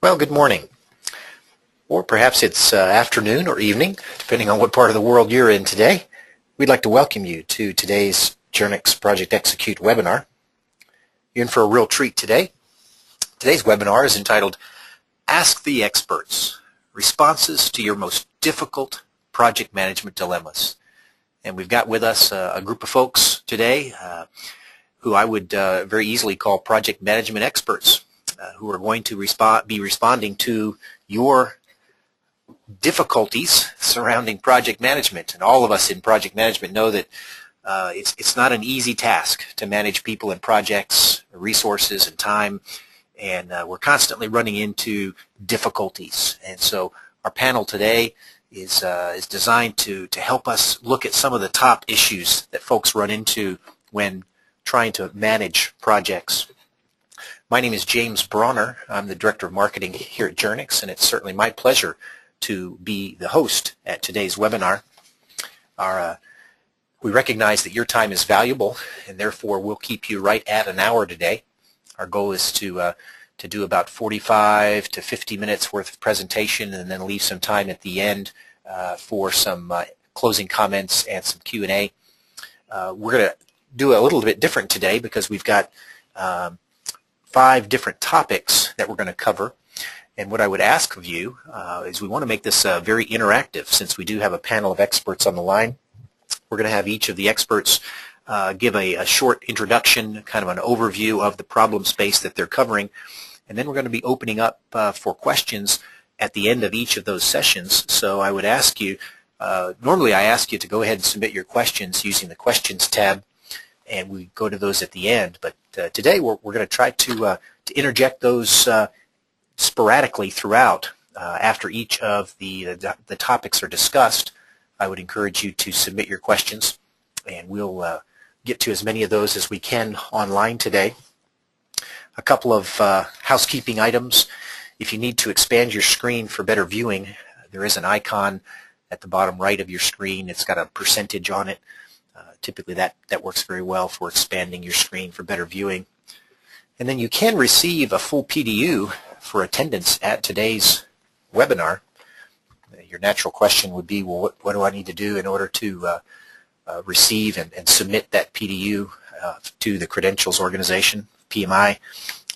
Well, good morning. Or perhaps it's afternoon or evening, depending on what part of the world you're in today. We'd like to welcome you to today's Journyx Project Execute webinar. You're in for a real treat today. Today's webinar is entitled Ask the Experts, Responses to Your Most Difficult Project Management Dilemmas. And we've got with us a group of folks today who I would very easily call project management experts who are going to be responding to your difficulties surrounding project management. And all of us in project management know that it's not an easy task to manage people and projects, resources, and time. And we're constantly running into difficulties. And so our panel today is designed to help us look at some of the top issues that folks run into when trying to manage projects. My name is James Bronner. I'm the Director of Marketing here at Journyx, and it's certainly my pleasure to be the host at today's webinar. We recognize that your time is valuable, and therefore we'll keep you right at an hour today. Our goal is to do about 45 to 50 minutes worth of presentation and then leave some time at the end for some closing comments and some Q&A. We're going to do a little bit different today because we've got 5 different topics that we're going to cover. And what I would ask of you is we want to make this very interactive since we do have a panel of experts on the line. We're going to have each of the experts give a short introduction, kind of an overview of the problem space that they're covering. And then we're going to be opening up for questions at the end of each of those sessions. So I would ask you, normally I ask you to go ahead and submit your questions using the questions tab, and we go to those at the end. But today we're going to try to interject those sporadically throughout after each of the topics are discussed. I would encourage you to submit your questions, and we'll get to as many of those as we can online today. A couple of housekeeping items. If you need to expand your screen for better viewing, there is an icon at the bottom right of your screen. It's got a percentage on it. Typically that works very well for expanding your screen for better viewing. And then you can receive a full PDU for attendance at today's webinar. Your natural question would be, well, what do I need to do in order to receive and submit that PDU to the Credentials Organization, PMI?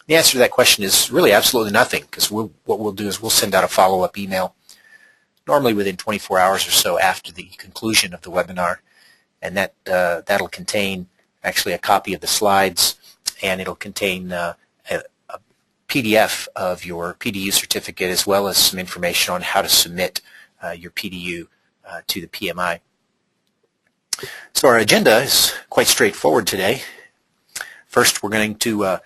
The answer to that question is really absolutely nothing, because what we'll do is we'll send out a follow-up email, normally within 24 hours or so after the conclusion of the webinar. And that'll contain actually a copy of the slides, and it'll contain a PDF of your PDU certificate as well as some information on how to submit your PDU to the PMI. So our agenda is quite straightforward today. First, we're going to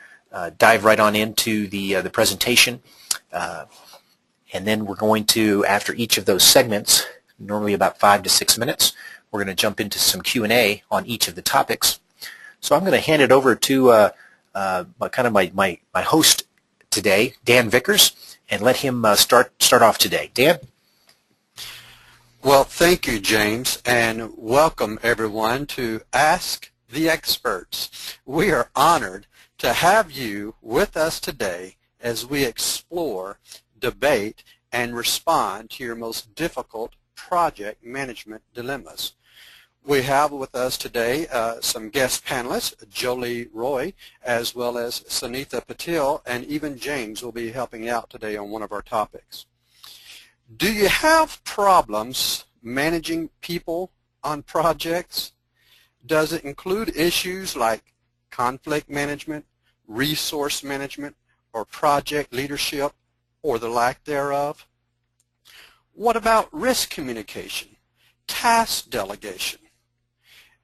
dive right on into the presentation, and then we're going to, after each of those segments, normally about 5 to 6 minutes, we're going to jump into some Q&A on each of the topics. So I'm going to hand it over to my host today, Dan Vickers, and let him start off today. Dan? Well, thank you, James, and welcome everyone to Ask the Experts. We are honored to have you with us today as we explore, debate, and respond to your most difficult project management dilemmas. We have with us today some guest panelists, Jolie Roy, as well as Sunitha Patil, and even James will be helping out today on one of our topics. Do you have problems managing people on projects? Does it include issues like conflict management, resource management, or project leadership, or the lack thereof? What about risk communication, task delegation?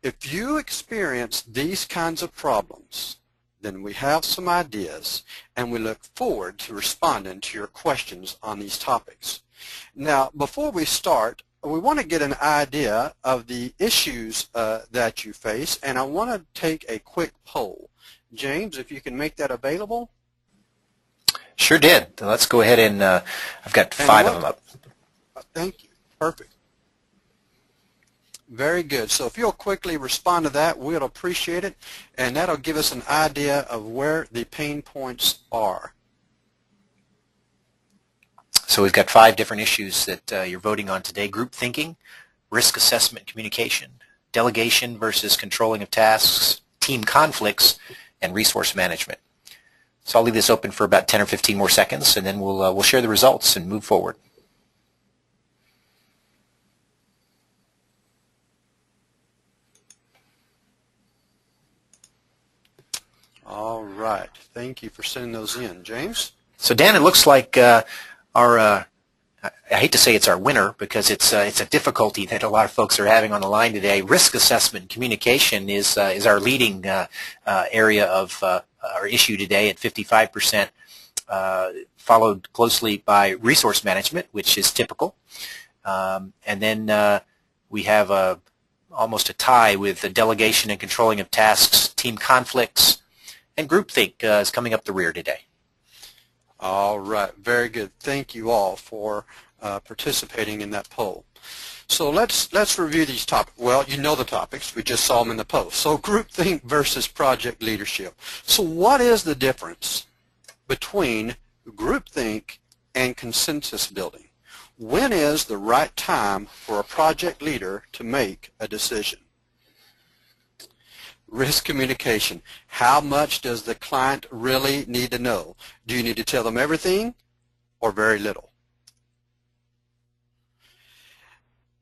If you experience these kinds of problems, then we have some ideas, and we look forward to responding to your questions on these topics. Now, before we start, we want to get an idea of the issues that you face, and I want to take a quick poll. James, if you can make that available. Sure did. Let's go ahead and I've got 5 of them up. Thank you. Perfect. Very good. So if you'll quickly respond to that, we'll appreciate it, and that'll give us an idea of where the pain points are. So we've got 5 different issues that you're voting on today: group thinking, risk assessment communication, delegation versus controlling of tasks, team conflicts, and resource management. So I'll leave this open for about 10 or 15 more seconds, and then we'll share the results and move forward. All right. Thank you for sending those in. James? So Dan, it looks like our I hate to say it's our winner because it's a difficulty that a lot of folks are having on the line today. Risk assessment and communication is our leading area of our issue today at 55%, followed closely by resource management, which is typical, and then we have almost a tie with the delegation and controlling of tasks, team conflicts, and groupthink is coming up the rear today. All right, very good. Thank you all for participating in that poll. So let's review these topics. Well, you know the topics. We just saw them in the post. So groupthink versus project leadership. So what is the difference between groupthink and consensus building? When is the right time for a project leader to make a decision? Risk communication. How much does the client really need to know? Do you need to tell them everything or very little?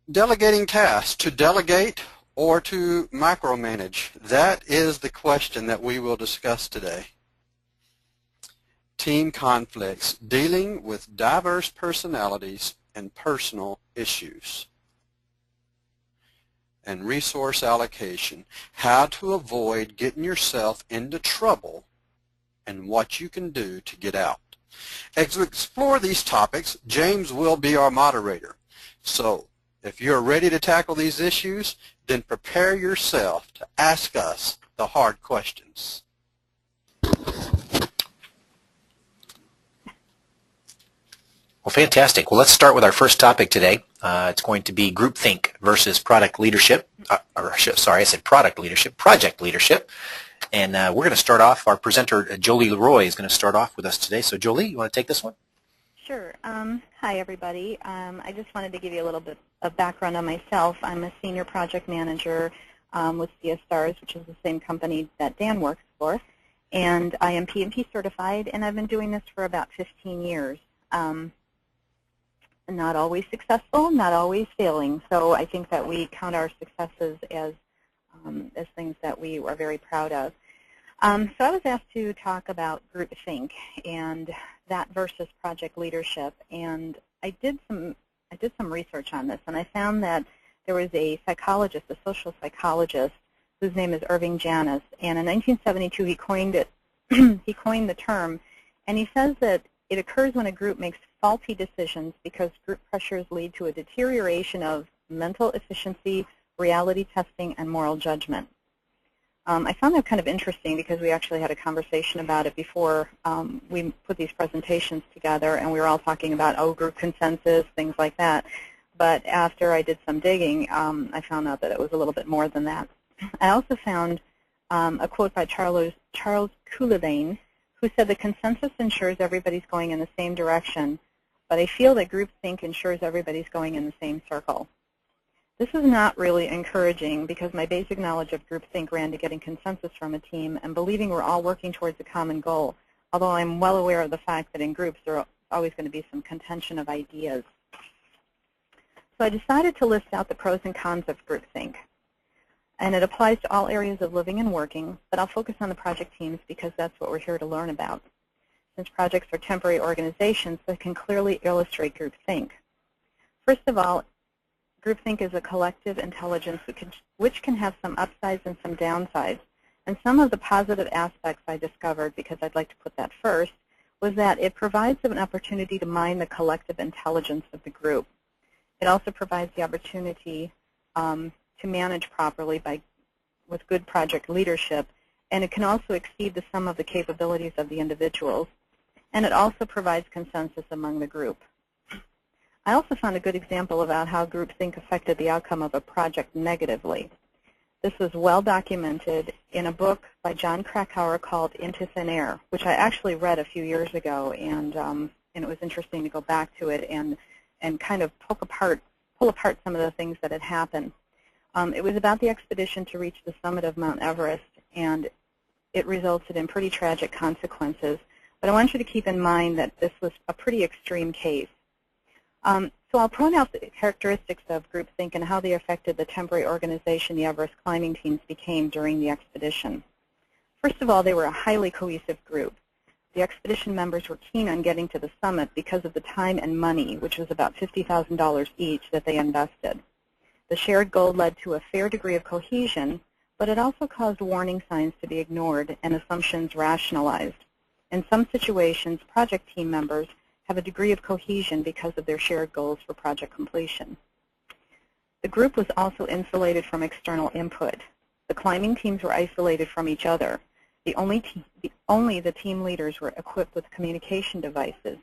Delegating tasks. To delegate or to micromanage? That is the question that we will discuss today. Team conflicts. Dealing with diverse personalities and personal issues. And resource allocation, how to avoid getting yourself into trouble and what you can do to get out. As we explore these topics, James will be our moderator. So if you're ready to tackle these issues, then prepare yourself to ask us the hard questions. Well, fantastic. Well, let's start with our first topic today. It's going to be groupthink versus product leadership. Sorry, I said product leadership, project leadership. And we're going to start off, our presenter, Jolie Leroy, is going to start off with us today. So, Jolie, you want to take this one? Sure. Hi, everybody. I just wanted to give you a little bit of background on myself. I'm a senior project manager with CSRs, which is the same company that Dan works for. And I am PMP certified, and I've been doing this for about 15 years. Not always successful, not always failing. So I think that we count our successes as things that we are very proud of. So I was asked to talk about groupthink and that versus project leadership, and I did some research on this, and I found that there was a psychologist, a social psychologist, whose name is Irving Janis, and in 1972 he coined it. He coined the term, and he says that it occurs when a group makes faulty decisions because group pressures lead to a deterioration of mental efficiency, reality testing, and moral judgment. I found that kind of interesting because we actually had a conversation about it before we put these presentations together, and we were all talking about, group consensus, things like that. But after I did some digging, I found out that it was a little bit more than that. I also found a quote by Charles Coulibain, who said the consensus ensures everybody's going in the same direction, but I feel that groupthink ensures everybody's going in the same circle. This is not really encouraging because my basic knowledge of groupthink ran to getting consensus from a team and believing we're all working towards a common goal, although I'm well aware of the fact that in groups there are always going to be some contention of ideas. So I decided to list out the pros and cons of groupthink. And it applies to all areas of living and working, but I'll focus on the project teams because that's what we're here to learn about. Since projects are temporary organizations that can clearly illustrate groupthink. First of all, groupthink is a collective intelligence which can have some upsides and some downsides. And some of the positive aspects I discovered, because I'd like to put that first, was that it provides an opportunity to mine the collective intelligence of the group. It also provides the opportunity to manage properly with good project leadership, and it can also exceed the sum of the capabilities of the individuals. And it also provides consensus among the group. I also found a good example about how groupthink affected the outcome of a project negatively. This was well documented in a book by John Krakauer called Into Thin Air, which I actually read a few years ago, and and it was interesting to go back to it and kind of pull apart some of the things that had happened. It was about the expedition to reach the summit of Mount Everest, and it resulted in pretty tragic consequences. But I want you to keep in mind that this was a pretty extreme case. So I'll point out the characteristics of groupthink and how they affected the temporary organization the Everest climbing teams became during the expedition. First of all, they were a highly cohesive group. The expedition members were keen on getting to the summit because of the time and money, which was about $50,000 each, that they invested. The shared goal led to a fair degree of cohesion, but it also caused warning signs to be ignored and assumptions rationalized. In some situations, project team members have a degree of cohesion because of their shared goals for project completion. The group was also insulated from external input. The climbing teams were isolated from each other. Only the team leaders were equipped with communication devices.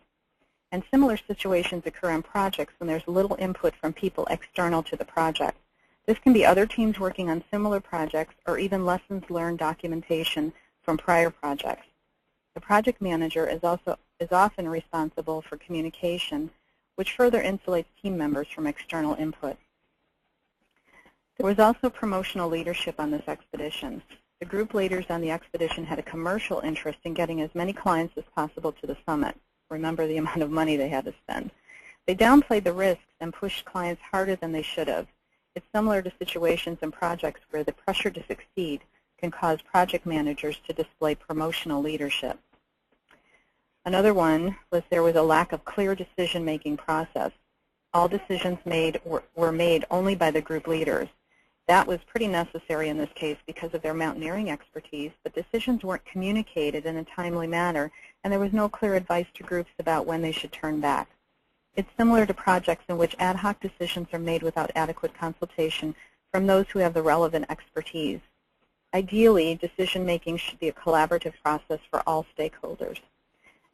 And similar situations occur in projects when there's little input from people external to the project. This can be other teams working on similar projects or even lessons learned documentation from prior projects. The project manager is often responsible for communication, which further insulates team members from external input. There was also promotional leadership on this expedition. The group leaders on the expedition had a commercial interest in getting as many clients as possible to the summit. Remember the amount of money they had to spend. They downplayed the risks and pushed clients harder than they should have. It's similar to situations in projects where the pressure to succeed can cause project managers to display promotional leadership. Another one was there was a lack of clear decision-making process. All decisions were made only by the group leaders. That was pretty necessary in this case because of their mountaineering expertise, but decisions weren't communicated in a timely manner, and there was no clear advice to groups about when they should turn back. It's similar to projects in which ad hoc decisions are made without adequate consultation from those who have the relevant expertise. Ideally, decision-making should be a collaborative process for all stakeholders.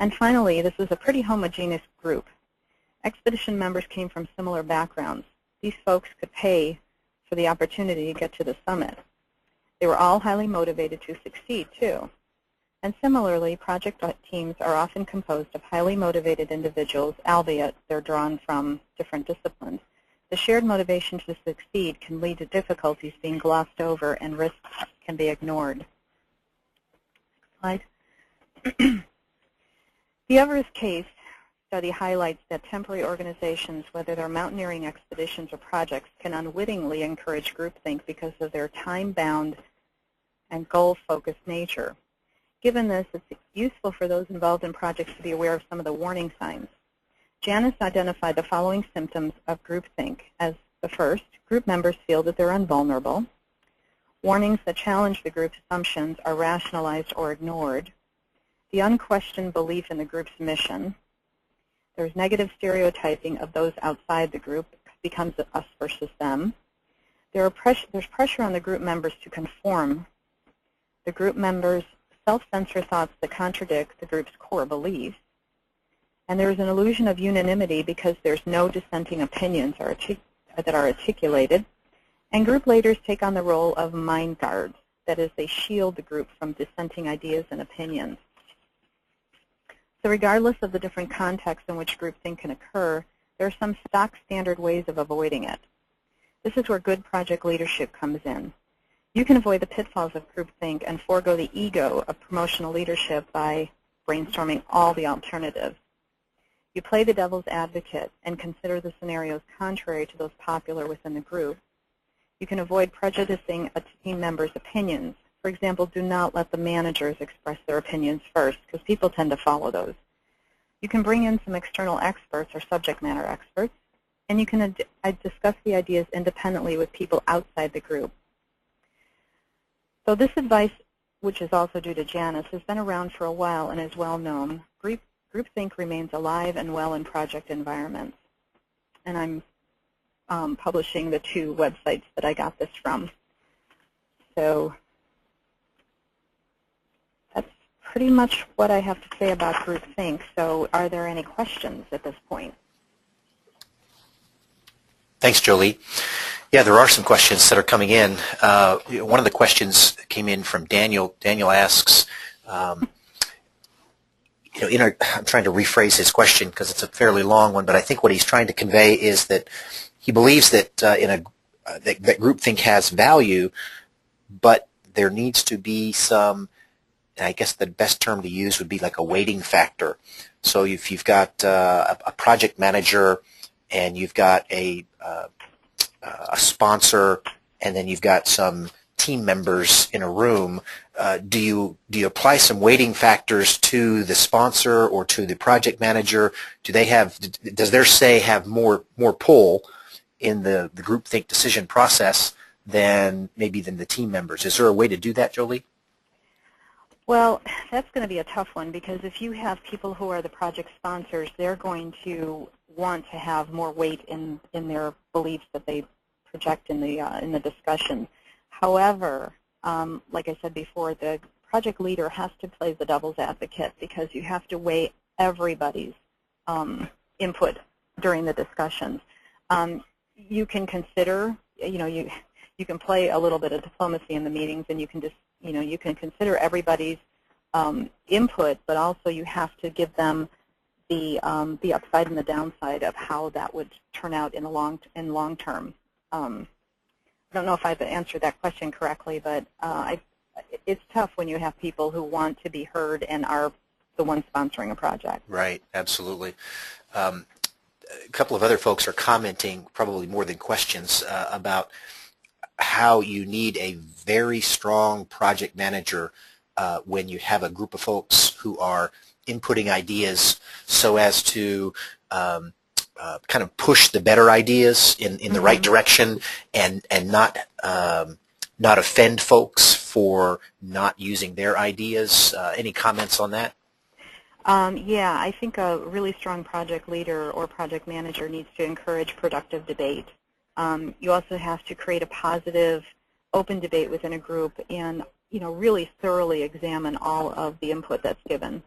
And finally, this was a pretty homogeneous group. Expedition members came from similar backgrounds. These folks could pay for the opportunity to get to the summit. They were all highly motivated to succeed, too. And similarly, project teams are often composed of highly motivated individuals, albeit they're drawn from different disciplines. The shared motivation to succeed can lead to difficulties being glossed over and risks can be ignored. Next slide. The Everest case study highlights that temporary organizations, whether they're mountaineering expeditions or projects, can unwittingly encourage groupthink because of their time-bound and goal-focused nature. Given this, it's useful for those involved in projects to be aware of some of the warning signs. Janice identified the following symptoms of groupthink as the first: group members feel that they're invulnerable. Warnings that challenge the group's assumptions are rationalized or ignored. The unquestioned belief in the group's mission. There's negative stereotyping of those outside the group. It becomes us versus them. There's pressure on the group members to conform. The group members self-censor thoughts that contradict the group's core beliefs. And there's an illusion of unanimity because there's no dissenting opinions that are articulated. And group leaders take on the role of mind guards. That is, they shield the group from dissenting ideas and opinions. So regardless of the different contexts in which groupthink can occur, there are some stock standard ways of avoiding it. This is where good project leadership comes in. You can avoid the pitfalls of groupthink and forego the ego of promotional leadership by brainstorming all the alternatives. You play the devil's advocate and consider the scenarios contrary to those popular within the group. You can avoid prejudicing a team member's opinions. For example, do not let the managers express their opinions first, because people tend to follow those. You can bring in some external experts or subject matter experts, and you can discuss the ideas independently with people outside the group. So this advice, which is also due to Janice, has been around for a while and is well known. Groupthink remains alive and well in project environments. And I'm publishing the two websites that I got this from. So that's pretty much what I have to say about groupthink. So are there any questions at this point? Thanks, Jolie. Yeah, there are some questions that are coming in. One of the questions came in from Daniel. Daniel asks, I'm trying to rephrase his question because it's a fairly long one, but I think what he's trying to convey is that he believes that that groupthink has value, but there needs to be some, and I guess the best term to use would be like a weighting factor. So if you've got a project manager and you've got a sponsor and then you've got some team members in a room, do you apply some weighting factors to the sponsor or to the project manager? Does their say have more pull in the groupthink decision process than the team members? Is there a way to do that, Jolie? Well, that's going to be a tough one, because if you have people who are the project sponsors, they're going to want to have more weight in their beliefs that they project in the discussion. However, like I said before, the project leader has to play the devil's advocate, because you have to weigh everybody's input during the discussions. You can consider, you can play a little bit of diplomacy in the meetings, and you can just, you can consider everybody's input, but also you have to give them the upside and the downside of how that would turn out in long term. I don't know if I've answered that question correctly, but it's tough when you have people who want to be heard and are the ones sponsoring a project. Right, absolutely. A couple of other folks are commenting, probably more than questions, about how you need a very strong project manager when you have a group of folks who are inputting ideas so as to kind of push the better ideas in the right direction, and not offend folks for not using their ideas. Any comments on that? Yeah, I think a really strong project leader or project manager needs to encourage productive debate. You also have to create a positive, open debate within a group, and really thoroughly examine all of the input that's given.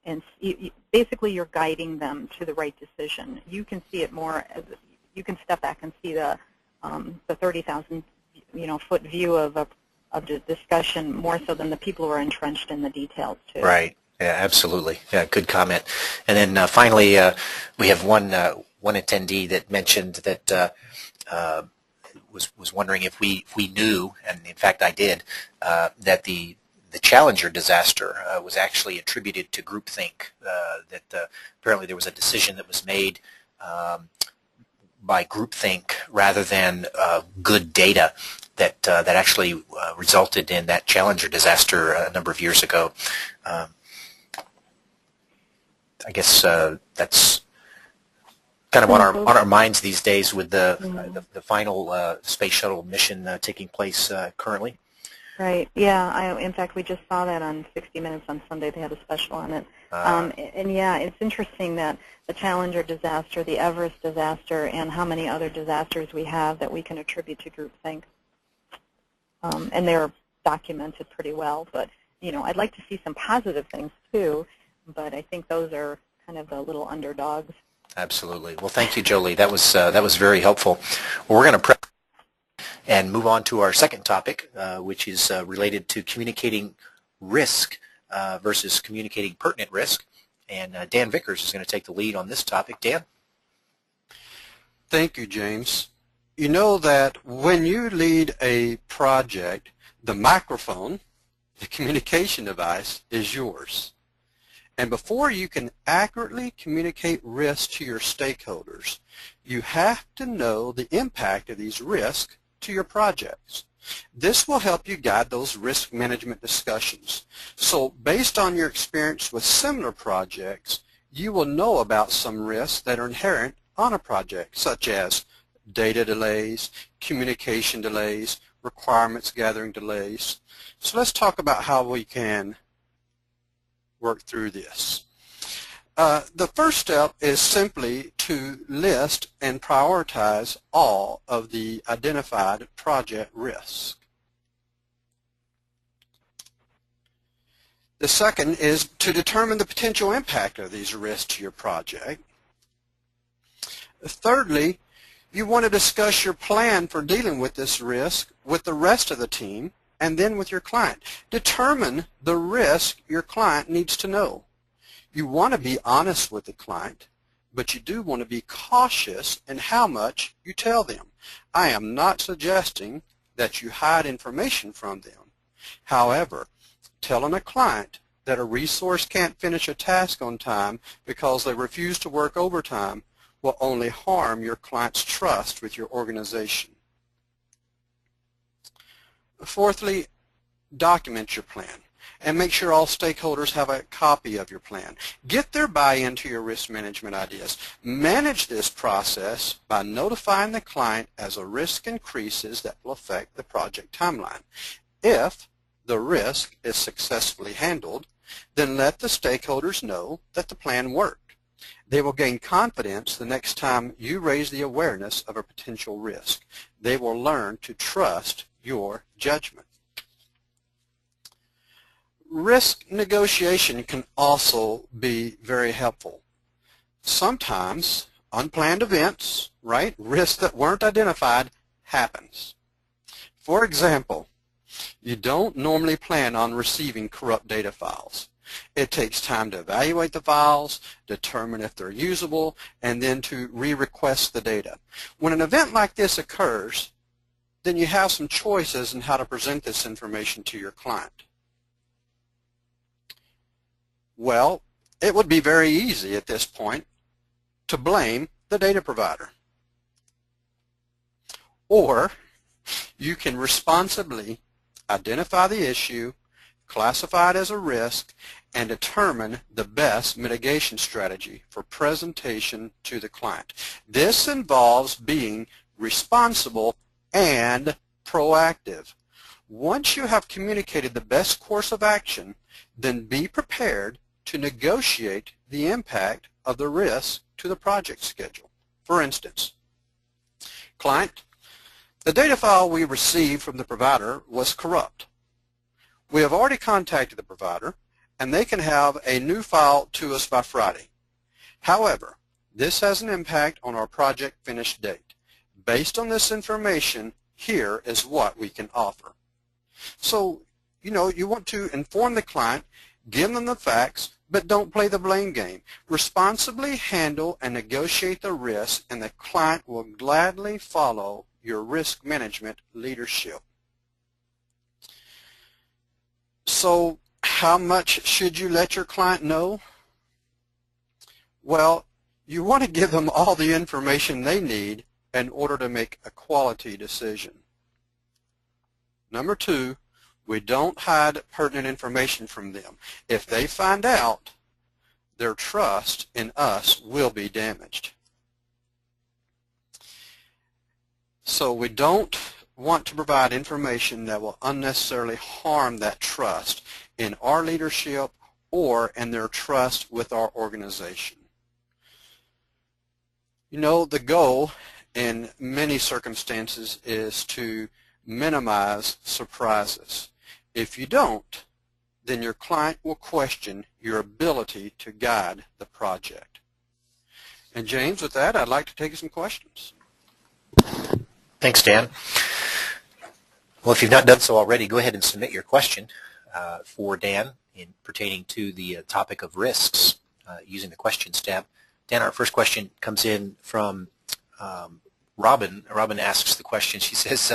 And basically, you're guiding them to the right decision. You can see it more as you can step back and see the 30,000 foot view of the discussion more so than the people who are entrenched in the details too. Right. Yeah, absolutely. Yeah, good comment. And then finally, we have one attendee that mentioned that was wondering if we knew, and in fact I did, that the Challenger disaster was actually attributed to groupthink. That apparently there was a decision that was made by groupthink rather than good data that actually resulted in that Challenger disaster a number of years ago. I guess that's kind of on our minds these days with the final space shuttle mission taking place currently. Right. Yeah. In fact, we just saw that on 60 Minutes on Sunday. They had a special on it. And yeah, it's interesting that the Challenger disaster, the Everest disaster, and how many other disasters we have that we can attribute to groupthink. And they're documented pretty well. But I'd like to see some positive things too. But I think those are kind of the little underdogs. Absolutely. Well, thank you, Jolie. That was very helpful. Well, we're going to and move on to our second topic, which is related to communicating risk versus communicating pertinent risk. And Dan Vickers is going to take the lead on this topic. Dan? Thank you, James. You know that when you lead a project, the microphone, the communication device, is yours. And before you can accurately communicate risk to your stakeholders, you have to know the impact of these risks to your projects. This will help you guide those risk management discussions. So based on your experience with similar projects, you will know about some risks that are inherent on a project, such as data delays, communication delays, requirements gathering delays. So let's talk about how we can work through this. The first step is simply to list and prioritize all of the identified project risks. The second is to determine the potential impact of these risks to your project. Thirdly, you want to discuss your plan for dealing with this risk with the rest of the team and then with your client. Determine the risk your client needs to know. You want to be honest with the client, but you do want to be cautious in how much you tell them. I am not suggesting that you hide information from them. However, telling a client that a resource can't finish a task on time because they refuse to work overtime will only harm your client's trust with your organization. Fourthly, document your plan and make sure all stakeholders have a copy of your plan. Get their buy-in to your risk management ideas. Manage this process by notifying the client as a risk increases that will affect the project timeline. If the risk is successfully handled, then let the stakeholders know that the plan worked. They will gain confidence the next time you raise the awareness of a potential risk. They will learn to trust your judgment. Risk negotiation can also be very helpful. Sometimes unplanned events, right, risks that weren't identified, happens. For example, you don't normally plan on receiving corrupt data files. It takes time to evaluate the files, determine if they're usable, and then to re-request the data. When an event like this occurs, then you have some choices in how to present this information to your client. Well, it would be very easy at this point to blame the data provider. Or you can responsibly identify the issue, classify it as a risk, and determine the best mitigation strategy for presentation to the client. This involves being responsible and proactive. Once you have communicated the best course of action, then be prepared to negotiate the impact of the risk to the project schedule. For instance, client, the data file we received from the provider was corrupt. We have already contacted the provider, and they can have a new file to us by Friday. However, this has an impact on our project finish date. Based on this information, here is what we can offer. So, you want to inform the client, give them the facts, but don't play the blame game. Responsibly handle and negotiate the risk, and the client will gladly follow your risk management leadership. So, how much should you let your client know? Well, you want to give them all the information they need in order to make a quality decision. Number 2, we don't hide pertinent information from them. If they find out, their trust in us will be damaged. So we don't want to provide information that will unnecessarily harm that trust in our leadership or in their trust with our organization. The goal in many circumstances is to minimize surprises. If you don't, then your client will question your ability to guide the project. And James, with that, I'd like to take some questions. Thanks, Dan. Well, if you've not done so already, go ahead and submit your question for Dan pertaining to the topic of risks using the questions tab. Dan, our first question comes in from Robin. Robin asks the question. She says,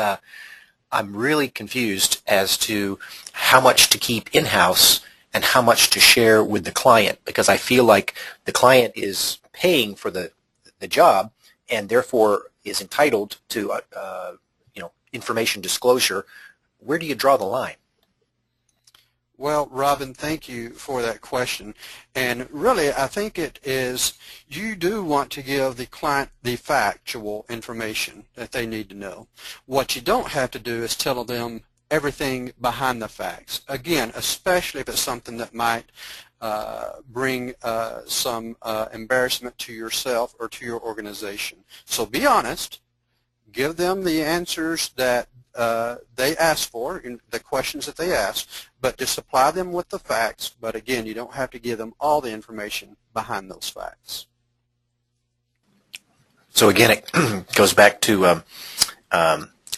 I'm really confused as to how much to keep in-house and how much to share with the client, because I feel like the client is paying for the job and therefore is entitled to information disclosure. Where do you draw the line? Well, Robin, thank you for that question. And really, I think it is, you do want to give the client the factual information that they need to know. What you don't have to do is tell them everything behind the facts. Again, especially if it's something that might bring some embarrassment to yourself or to your organization. So be honest. Give them the answers that they ask for, the questions that they ask, but to supply them with the facts. But again, you don't have to give them all the information behind those facts. So again, it goes back to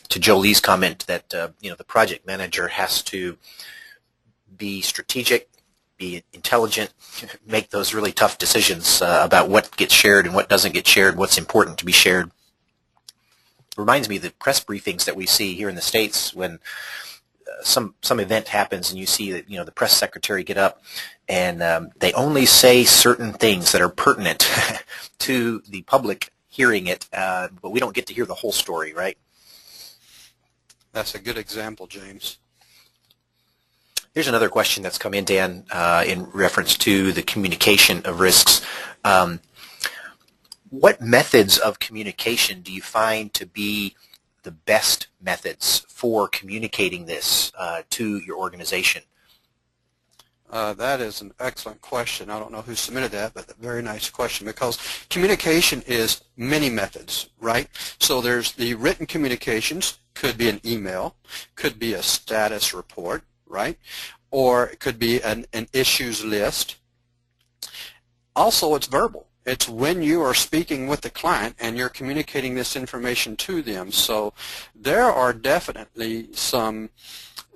Jolie's comment that the project manager has to be strategic, be intelligent, make those really tough decisions about what gets shared and what doesn't get shared, what's important to be shared. It reminds me of the press briefings that we see here in the States when some event happens and you see that the press secretary get up and they only say certain things that are pertinent to the public hearing it, but we don't get to hear the whole story, right? That's a good example, James. Here's another question that's come in, Dan, in reference to the communication of risks. What methods of communication do you find to be the best methods for communicating this to your organization? That is an excellent question. I don't know who submitted that, but a very nice question, because communication is many methods, right? So there's the written communications, could be an email, could be a status report, right? Or it could be an issues list. Also, it's verbal. It's when you are speaking with the client and you're communicating this information to them. So there are definitely some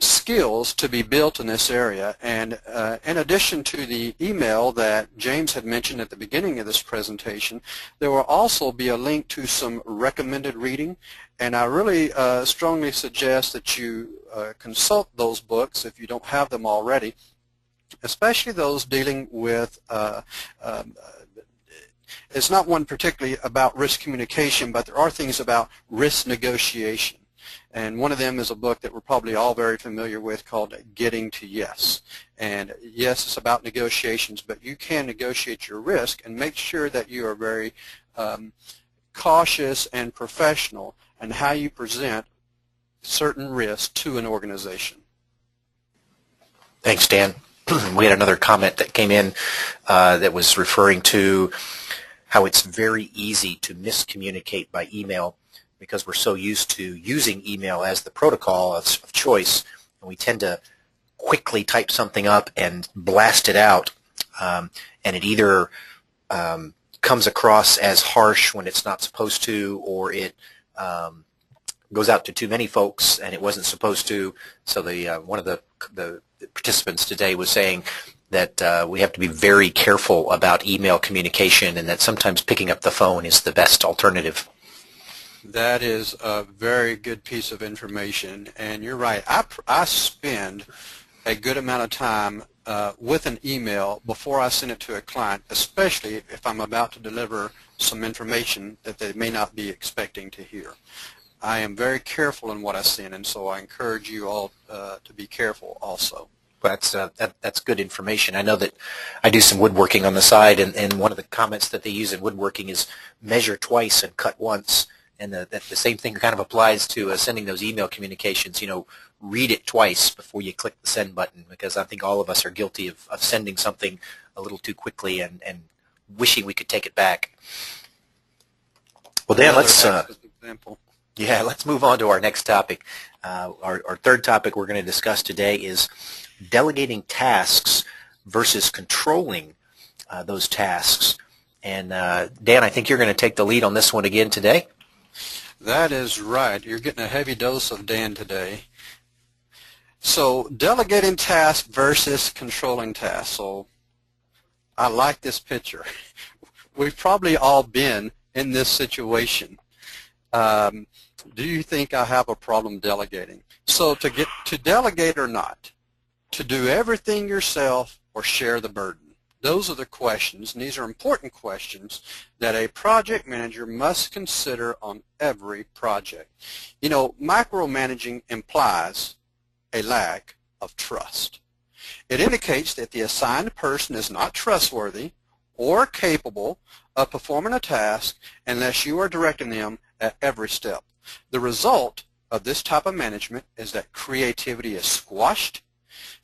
skills to be built in this area, and in addition to the email that James had mentioned at the beginning of this presentation, there will also be a link to some recommended reading, and I really strongly suggest that you consult those books if you don't have them already, especially those dealing with it's not one particularly about risk communication, but there are things about risk negotiation. And one of them is a book that we're probably all very familiar with called Getting to Yes. And yes, it's about negotiations, but you can negotiate your risk and make sure that you are very cautious and professional in how you present certain risks to an organization. Thanks, Dan. We had another comment that came in that was referring to how it's very easy to miscommunicate by email because we're so used to using email as the protocol of choice, and we tend to quickly type something up and blast it out, and it either comes across as harsh when it's not supposed to, or it goes out to too many folks and it wasn't supposed to. So one of the participants today was saying that we have to be very careful about email communication, and that sometimes picking up the phone is the best alternative. That is a very good piece of information, and you're right. I spend a good amount of time with an email before I send it to a client, especially if I'm about to deliver some information that they may not be expecting to hear. I am very careful in what I send, and so I encourage you all to be careful also. That's good information. I know that I do some woodworking on the side, and one of the comments that they use in woodworking is measure twice and cut once. And the same thing kind of applies to sending those email communications. Read it twice before you click the send button, because I think all of us are guilty of sending something a little too quickly and wishing we could take it back. Well, Dan, let's move on to our next topic. Our third topic we're going to discuss today is delegating tasks versus controlling those tasks. And Dan, I think you're going to take the lead on this one again today. That is right. You're getting a heavy dose of Dan today. So delegating tasks versus controlling tasks. So I like this picture. We've probably all been in this situation. Do you think I have a problem delegating? So to delegate or not, to do everything yourself or share the burden? Those are the questions, and these are important questions that a project manager must consider on every project. Micromanaging implies a lack of trust. It indicates that the assigned person is not trustworthy or capable of performing a task unless you are directing them at every step. The result of this type of management is that creativity is squashed,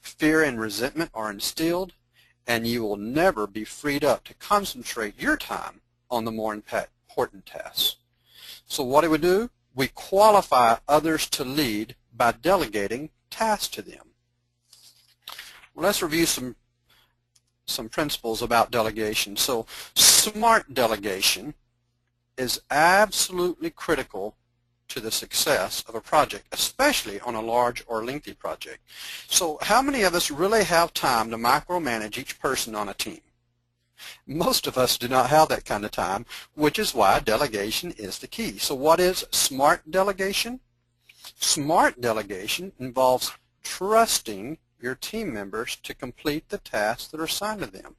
fear and resentment are instilled, and you will never be freed up to concentrate your time on the more important tasks. So what do? We qualify others to lead by delegating tasks to them. Well, let's review some principles about delegation. So smart delegation is absolutely critical to the success of a project, especially on a large or lengthy project. So how many of us really have time to micromanage each person on a team? Most of us do not have that kind of time, which is why delegation is the key. So what is smart delegation? Smart delegation involves trusting your team members to complete the tasks that are assigned to them.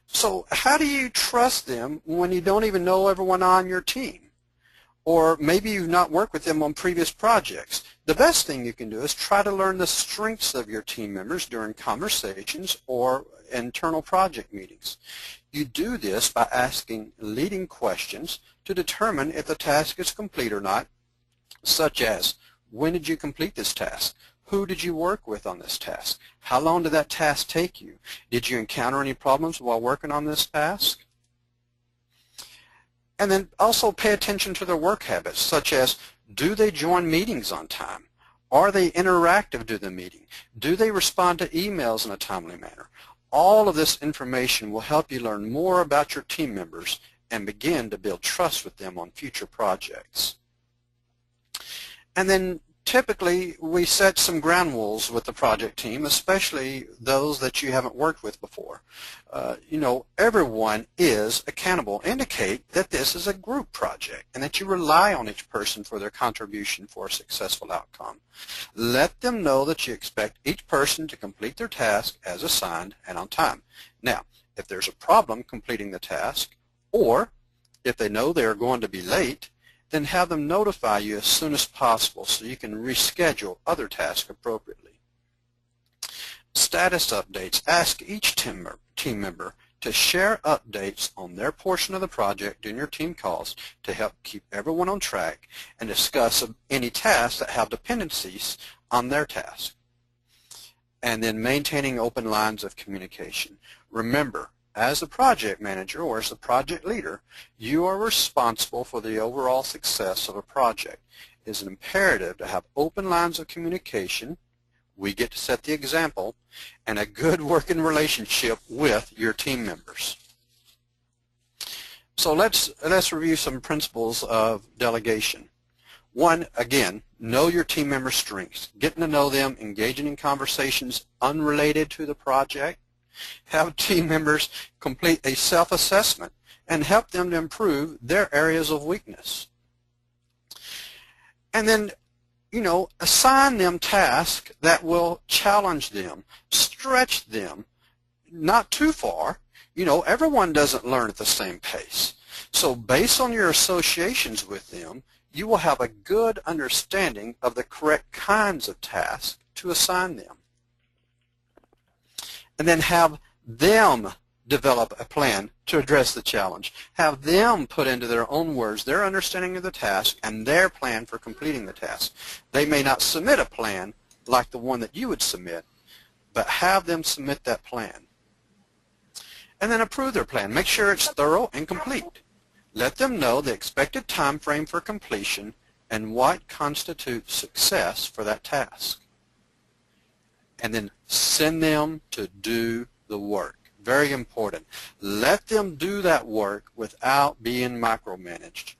So how do you trust them when you don't even know everyone on your team? Or maybe you've not worked with them on previous projects. The best thing you can do is try to learn the strengths of your team members during conversations or internal project meetings. You do this by asking leading questions to determine if the task is complete or not, such as, when did you complete this task? Who did you work with on this task? How long did that task take you? Did you encounter any problems while working on this task? And then also pay attention to their work habits, such as, do they join meetings on time? Are they interactive to the meeting? Do they respond to emails in a timely manner? All of this information will help you learn more about your team members and begin to build trust with them on future projects. And then typically we set some ground rules with the project team, especially those that you haven't worked with before. Everyone is accountable. Indicate that this is a group project and that you rely on each person for their contribution for a successful outcome. Let them know that you expect each person to complete their task as assigned and on time. Now, if there's a problem completing the task, or if they know they are going to be late, then have them notify you as soon as possible so you can reschedule other tasks appropriately. Status updates. Ask each team member to share updates on their portion of the project during your team calls to help keep everyone on track and discuss any tasks that have dependencies on their task. And then maintaining open lines of communication. Remember, as the project manager or as the project leader, you are responsible for the overall success of a project. It is imperative to have open lines of communication. We get to set the example, and a good working relationship with your team members. So let's review some principles of delegation. One, again, know your team members' strengths. Getting to know them, engaging in conversations unrelated to the project. Have team members complete a self-assessment and help them to improve their areas of weakness. And then, assign them tasks that will challenge them, stretch them, not too far. Everyone doesn't learn at the same pace. So based on your associations with them, you will have a good understanding of the correct kinds of tasks to assign them. And then have them develop a plan to address the challenge. Have them put into their own words their understanding of the task and their plan for completing the task. They may not submit a plan like the one that you would submit, but have them submit that plan. And then approve their plan. Make sure it's thorough and complete. Let them know the expected time frame for completion and what constitutes success for that task. And then send them to do the work. Very important. Let them do that work without being micromanaged.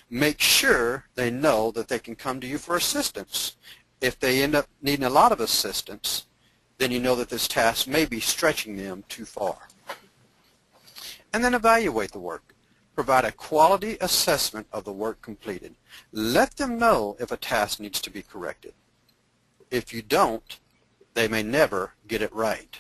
Make sure they know that they can come to you for assistance. If they end up needing a lot of assistance, then you know that this task may be stretching them too far. And then evaluate the work. Provide a quality assessment of the work completed. Let them know if a task needs to be corrected. If you don't, they may never get it right.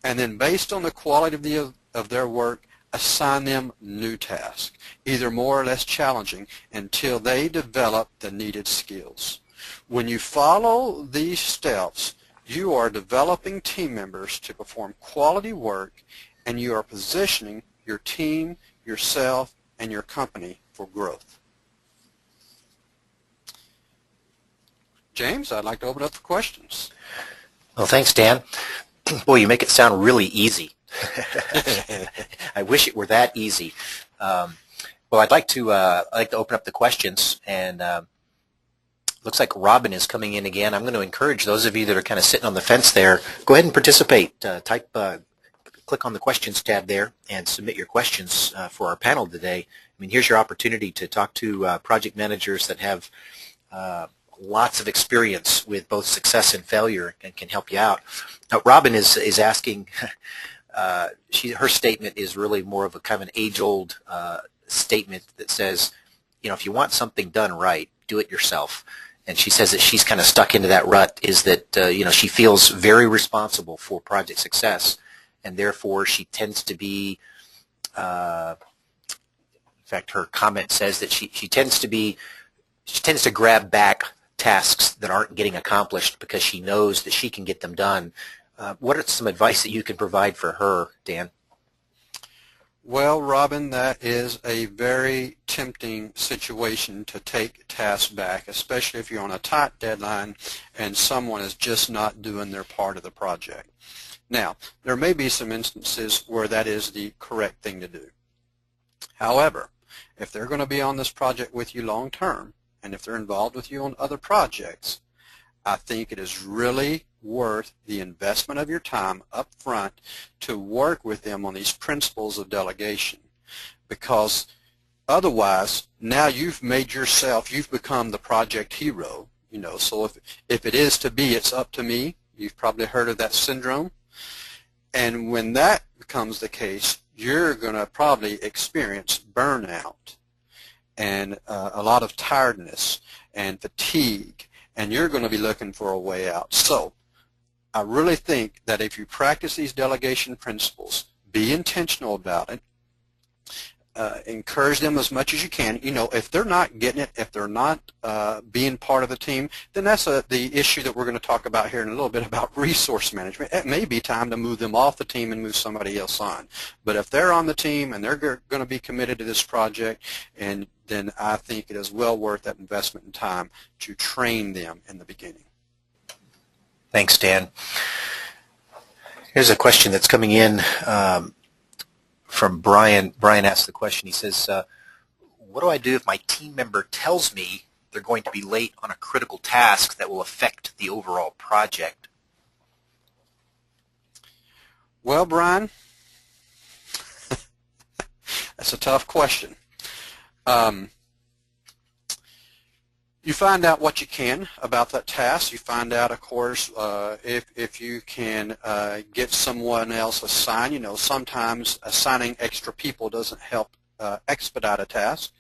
And then based on the quality of their work, assign them new tasks, either more or less challenging, until they develop the needed skills. When you follow these steps, you are developing team members to perform quality work, and you are positioning your team, yourself, and your company for growth. James, I'd like to open up for questions. Well, thanks, Dan. Boy, you make it sound really easy. I wish it were that easy. Well, I'd like to open up the questions, and looks like Robin is coming in again. I'm going to encourage those of you that are kind of sitting on the fence there, go ahead and participate. Click on the questions tab there and submit your questions for our panel today, mean, here's your opportunity to talk to project managers that have lots of experience with both success and failure and can help you out. Now, Robin is asking, her statement is really more of a kind of an age-old statement that says, you know, if you want something done right, do it yourself. And she says that she's kind of stuck into that rut, is that, you know, she feels very responsible for project success, and therefore she tends to be, in fact, her comment says that she tends to grab back tasks that aren't getting accomplished because she knows that she can get them done. What are some advice that you can provide for her, Dan? Well, Robin, that is a very tempting situation to take tasks back, especially if you're on a tight deadline and someone is just not doing their part of the project. Now, there may be some instances where that is the correct thing to do. However, if they're going to be on this project with you long term, and if they're involved with you on other projects, I think it is really worth the investment of your time up front to work with them on these principles of delegation, because otherwise now you've become the project hero, you know. So if it is to be, it's up to me. You've probably heard of that syndrome, and when that becomes the case, you're going to probably experience burnout and a lot of tiredness and fatigue, and you're going to be looking for a way out. So I really think that if you practice these delegation principles, be intentional about it, encourage them as much as you can. You know, if they're not getting it, if they're not being part of the team, then that's the issue that we're going to talk about here in a little bit about resource management. It may be time to move them off the team and move somebody else on. But if they're on the team and they're going to be committed to this project, and then I think it is well worth that investment in time to train them in the beginning. Thanks, Dan. Here's a question that's coming in from Brian. Brian asked the question. He says, what do I do if my team member tells me they're going to be late on a critical task that will affect the overall project? Well, Brian, that's a tough question. You find out what you can about that task. You find out, of course, if you can get someone else assigned. You know, sometimes assigning extra people doesn't help expedite a task.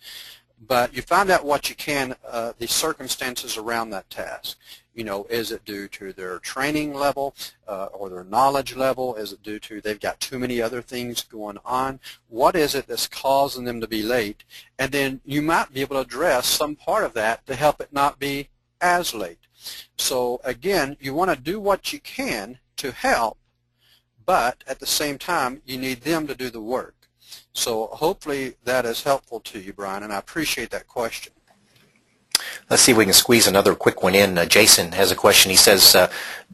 But you find out what you can, the circumstances around that task. You know, is it due to their training level or their knowledge level? Is it due to they've got too many other things going on? What is it that's causing them to be late? And then you might be able to address some part of that to help it not be as late. So again, you want to do what you can to help, but at the same time, you need them to do the work. So hopefully that is helpful to you, Brian, and I appreciate that question. Let's see if we can squeeze another quick one in. Jason has a question. He says,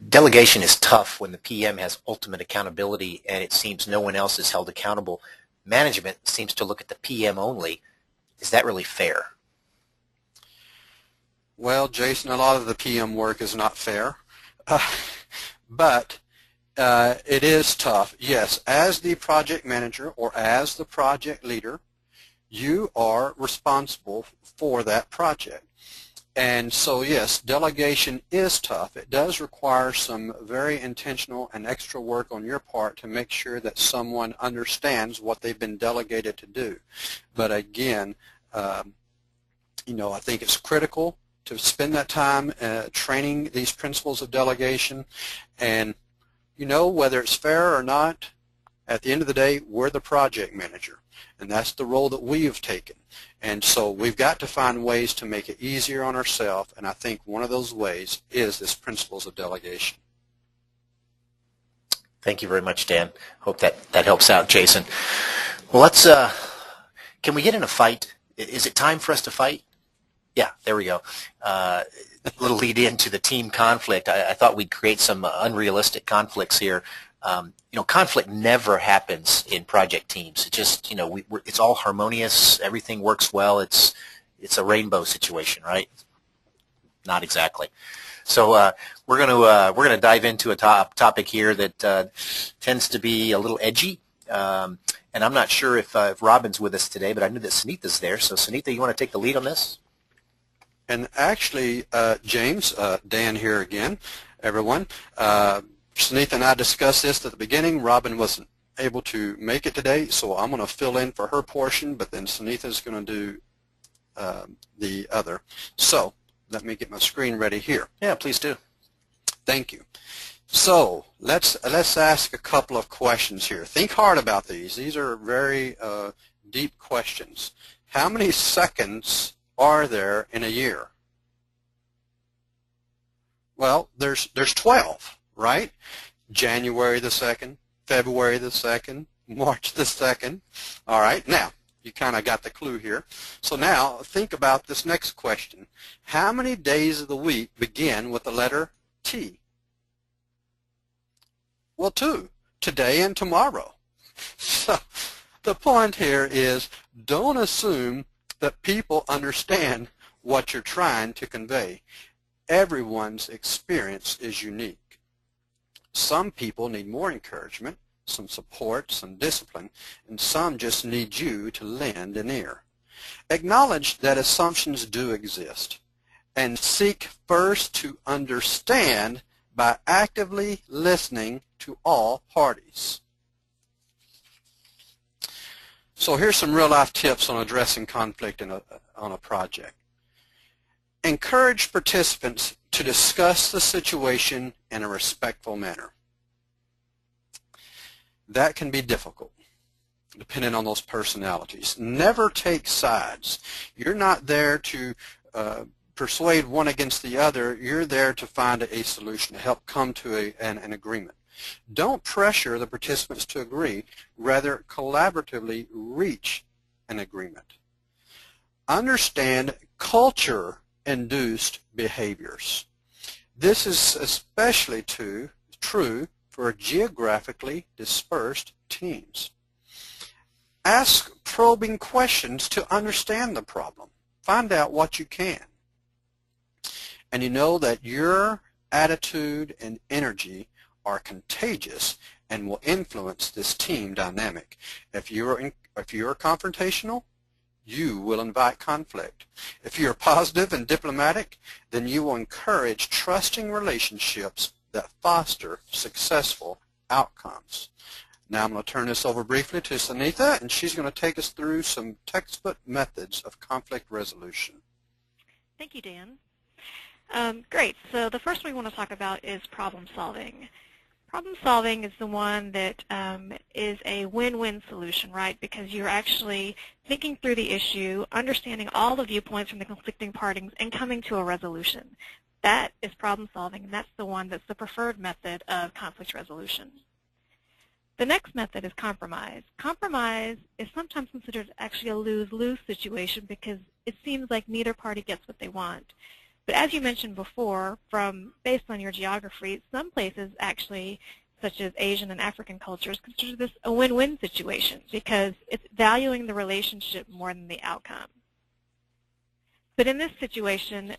delegation is tough when the PM has ultimate accountability and it seems no one else is held accountable. Management seems to look at the PM only. Is that really fair? Well, Jason, a lot of the PM work is not fair, but it is tough. Yes, as the project manager or as the project leader, you are responsible for that project. And so, yes, delegation is tough. It does require some very intentional and extra work on your part to make sure that someone understands what they've been delegated to do. But again, you know, I think it's critical to spend that time training these principles of delegation. And, you know, whether it's fair or not, at the end of the day, we're the project manager. And that's the role that we have taken. And so we've got to find ways to make it easier on ourselves, and I think one of those ways is this principles of delegation. Thank you very much, Dan. Hope that helps out, Jason. Well, let's, can we get in a fight? Is it time for us to fight? Yeah, there we go. A little lead into the team conflict. I thought we'd create some unrealistic conflicts here. You know, conflict never happens in project teams. It just, you know, it's all harmonious. Everything works well. It's a rainbow situation, right? Not exactly. So we're gonna dive into a topic here that tends to be a little edgy. And I'm not sure if Robin's with us today, but I knew that Sunitha's there. So Sunitha, you want to take the lead on this? And actually, James, Dan here again, everyone. Sunitha and I discussed this at the beginning. Robin wasn't able to make it today, so I'm going to fill in for her portion, but then Sunitha's going to do the other. So let me get my screen ready here. Yeah, please do. Thank you. So let's ask a couple of questions here. Think hard about these. These are very deep questions. How many seconds are there in a year? Well, there's 12, right? January the 2nd, February the 2nd, March the 2nd. All right, now you kind of got the clue here. So now think about this next question. How many days of the week begin with the letter T? Well, 2, today and tomorrow. So the point here is don't assume that people understand what you're trying to convey. Everyone's experience is unique. Some people need more encouragement, some support, some discipline, and some just need you to lend an ear. Acknowledge that assumptions do exist, and seek first to understand by actively listening to all parties. So here's some real-life tips on addressing conflict on a project. Encourage participants to discuss the situation in a respectful manner. That can be difficult, depending on those personalities. Never take sides. You're not there to persuade one against the other. You're there to find a solution, to help come to an agreement. Don't pressure the participants to agree. Rather, collaboratively reach an agreement. Understand culture-induced behaviors. This is especially true for geographically dispersed teams. Ask probing questions to understand the problem. Find out what you can. And you know that your attitude and energy are contagious and will influence this team dynamic. If you're confrontational, you will invite conflict. If you're positive and diplomatic, then you will encourage trusting relationships that foster successful outcomes. Now I'm going to turn this over briefly to Sunitha, and she's going to take us through some textbook methods of conflict resolution. Thank you, Dan. Great. So the first one we want to talk about is problem solving. Problem solving is the one that is a win-win solution, right? Because you're actually thinking through the issue, understanding all the viewpoints from the conflicting parties, and coming to a resolution. That is problem solving, and that's the one that's the preferred method of conflict resolution. The next method is compromise. Compromise is sometimes considered actually a lose-lose situation because it seems like neither party gets what they want. But as you mentioned before, based on your geography, some places actually, such as Asian and African cultures, consider this a win-win situation because it's valuing the relationship more than the outcome. But in this situation,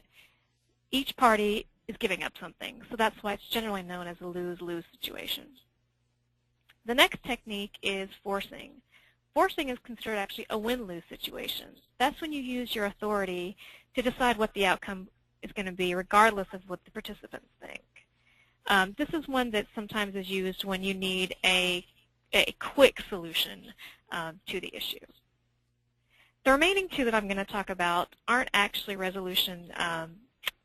each party is giving up something, so that's why it's generally known as a lose-lose situation. The next technique is forcing. Forcing is considered actually a win-lose situation. That's when you use your authority to decide what the outcome is going to be, regardless of what the participants think. This is one that sometimes is used when you need a quick solution to the issue. The remaining two that I'm going to talk about aren't actually resolution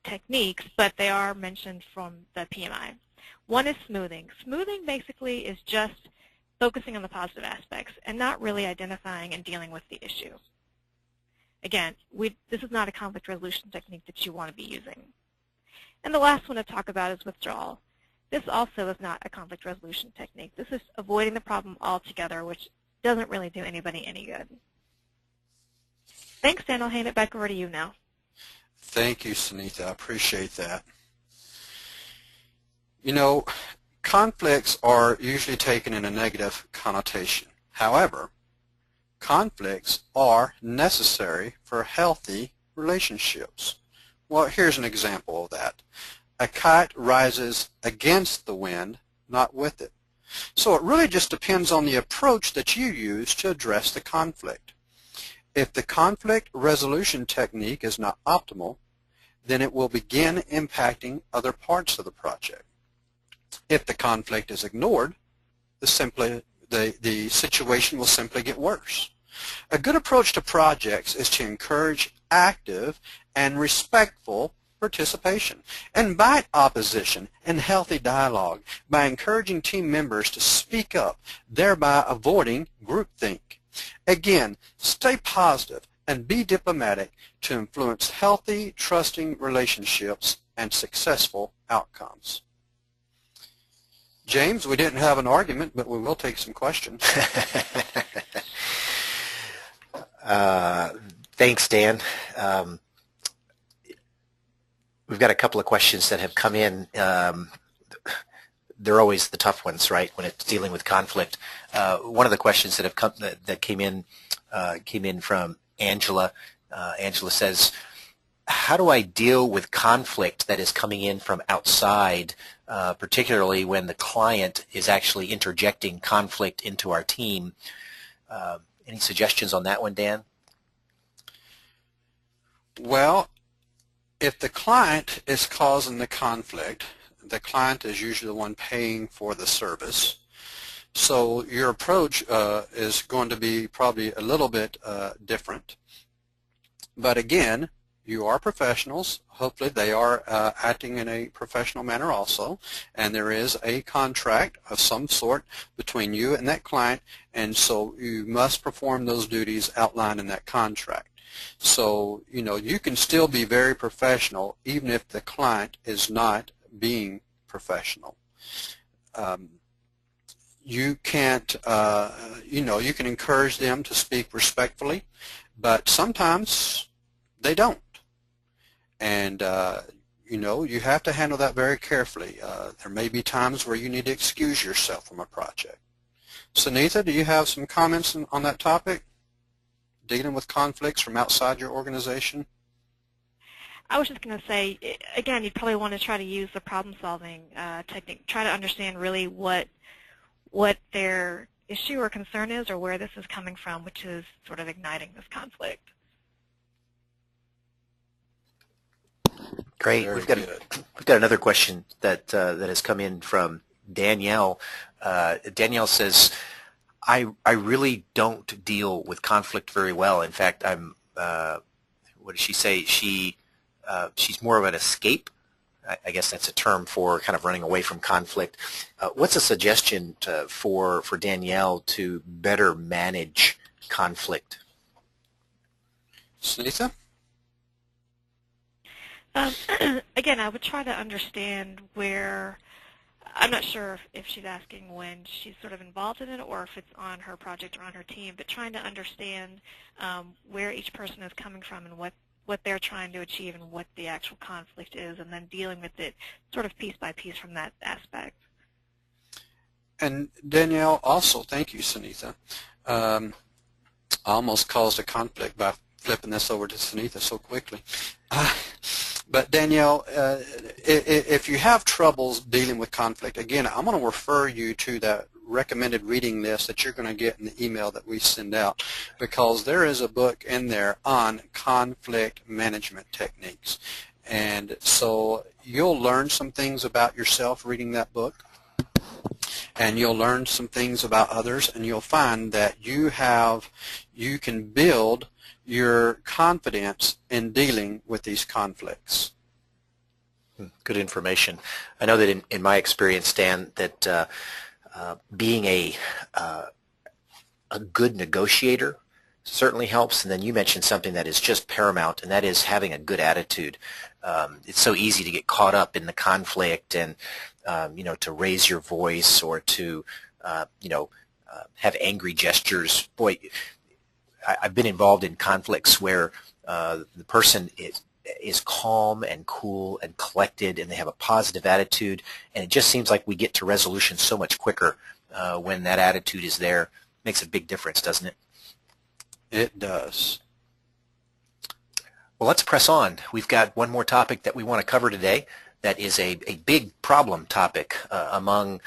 techniques, but they are mentioned from the PMI. One is smoothing. Smoothing basically is just focusing on the positive aspects and not really identifying and dealing with the issue. Again, this is not a conflict resolution technique that you want to be using. And the last one to talk about is withdrawal. This also is not a conflict resolution technique. This is avoiding the problem altogether, which doesn't really do anybody any good. Thanks, Dan. I'll hand it back over to you now. Thank you, Sunitha. I appreciate that. You know, conflicts are usually taken in a negative connotation. However, conflicts are necessary for healthy relationships. Well, here's an example of that. A kite rises against the wind, not with it. So it really just depends on the approach that you use to address the conflict. If the conflict resolution technique is not optimal, then it will begin impacting other parts of the project. If the conflict is ignored, the situation will simply get worse. A good approach to projects is to encourage active and respectful participation, invite opposition and healthy dialogue by encouraging team members to speak up, thereby avoiding groupthink. Again, stay positive and be diplomatic to influence healthy, trusting relationships and successful outcomes. James, we didn't have an argument, but we will take some questions. Thanks, Dan. We've got a couple of questions that have come in. They're always the tough ones, right, when it's dealing with conflict. One of the questions that have come that came in from Angela. Angela says, how do I deal with conflict that is coming in from outside, particularly when the client is actually interjecting conflict into our team? Any suggestions on that one, Dan? Well, if the client is causing the conflict, the client is usually the one paying for the service. So your approach is going to be probably a little bit different. But again, you are professionals. Hopefully they are acting in a professional manner also. And there is a contract of some sort between you and that client. And so you must perform those duties outlined in that contract. So, you know, you can still be very professional even if the client is not being professional. You can't, you know, you can encourage them to speak respectfully, but sometimes they don't. And, you know, you have to handle that very carefully. There may be times where you need to excuse yourself from a project. Sunitha, do you have some comments on that topic? Dealing with conflicts from outside your organization? I was just going to say, again, you'd probably want to try to use the problem-solving technique. Try to understand really what their issue or concern is, or where this is coming from, which is sort of igniting this conflict. Great. We've got another question that has come in from Danielle. Danielle says, I really don't deal with conflict very well. In fact, I'm what does she say? She's more of an escape. I guess that's a term for kind of running away from conflict. What's a suggestion for Danielle to better manage conflict? Sunitha? Again, I would try to understand where, I'm not sure if she's asking when she's sort of involved in it or if it's on her project or on her team, but trying to understand where each person is coming from and what they're trying to achieve and what the actual conflict is, and then dealing with it sort of piece by piece from that aspect. And Danielle, also, thank you, Sunitha. I almost caused a conflict by flipping this over to Sunitha so quickly. But Danielle, if you have troubles dealing with conflict, again, I'm going to refer you to that recommended reading list that you're going to get in the email that we send out, because there is a book in there on conflict management techniques. And so you'll learn some things about yourself reading that book, and you'll learn some things about others, and you'll find that you can build your confidence in dealing with these conflicts. Good information. I know that in my experience, Dan, that being a good negotiator certainly helps. And then you mentioned something that is just paramount, and that is having a good attitude. It's so easy to get caught up in the conflict and you know, to raise your voice or to you know, have angry gestures. Boy, I've been involved in conflicts where the person is calm and cool and collected, and they have a positive attitude, and it just seems like we get to resolution so much quicker when that attitude is there. Makes a big difference, doesn't it? It does. Well, let's press on. We've got one more topic that we want to cover today that is a big problem topic among,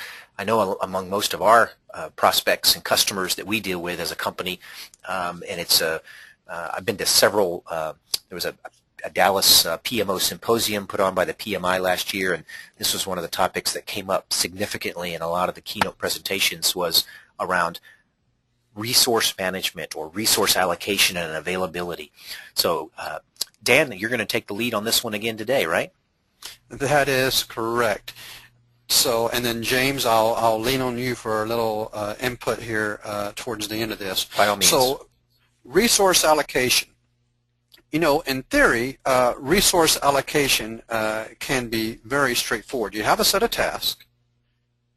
I know among most of our prospects and customers that we deal with as a company, and it's I've been to several. There was a Dallas PMO symposium put on by the PMI last year, and this was one of the topics that came up significantly in a lot of the keynote presentations was around resource management or resource allocation and availability. So Dan, you're going to take the lead on this one again today, right? That is correct. So, and then James, I'll lean on you for a little input here towards the end of this. By all means. So, resource allocation. You know, in theory, resource allocation can be very straightforward. You have a set of tasks,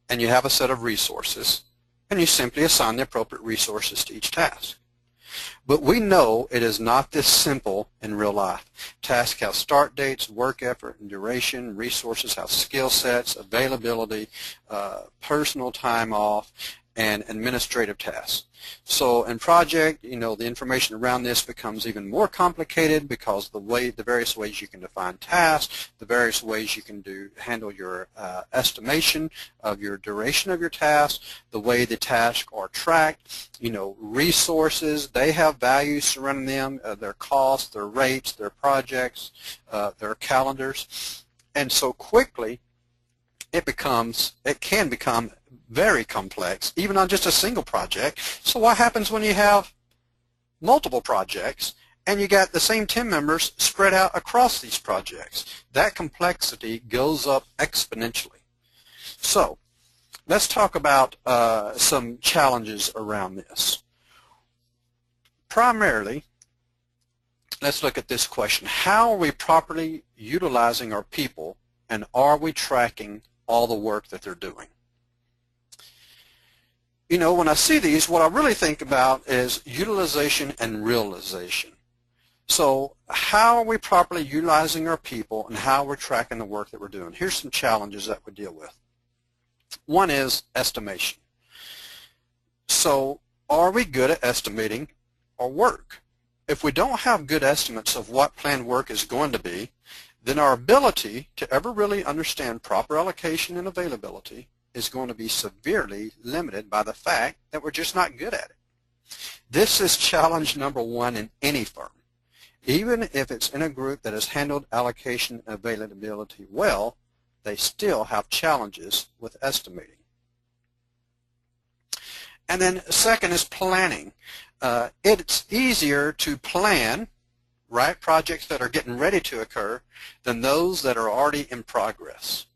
and you have a set of resources, and you simply assign the appropriate resources to each task. But we know it is not this simple in real life. Tasks have start dates, work effort, and duration. Resources have skill sets, availability, personal time off, and administrative tasks. So in project, you know, the information around this becomes even more complicated because the various ways you can define tasks, the various ways you can handle your estimation of your duration of your task, the way the tasks are tracked, you know, resources, they have values surrounding them, their costs, their rates, their projects, their calendars, and so quickly it can become very complex, even on just a single project. So what happens when you have multiple projects and you got the same team members spread out across these projects? That complexity goes up exponentially. So let's talk about some challenges around this. Primarily, let's look at this question. How are we properly utilizing our people, and are we tracking all the work that they're doing? You know, when I see these, what I really think about is utilization and realization. So how are we properly utilizing our people and how we're tracking the work that we're doing? Here's some challenges that we deal with. One is estimation. So are we good at estimating our work? If we don't have good estimates of what planned work is going to be, then our ability to ever really understand proper allocation and availability is going to be severely limited by the fact that we're just not good at it. This is challenge number one in any firm. Even if it's in a group that has handled allocation and availability well, they still have challenges with estimating. And then second is planning. It's easier to plan, right, projects that are getting ready to occur than those that are already in progress.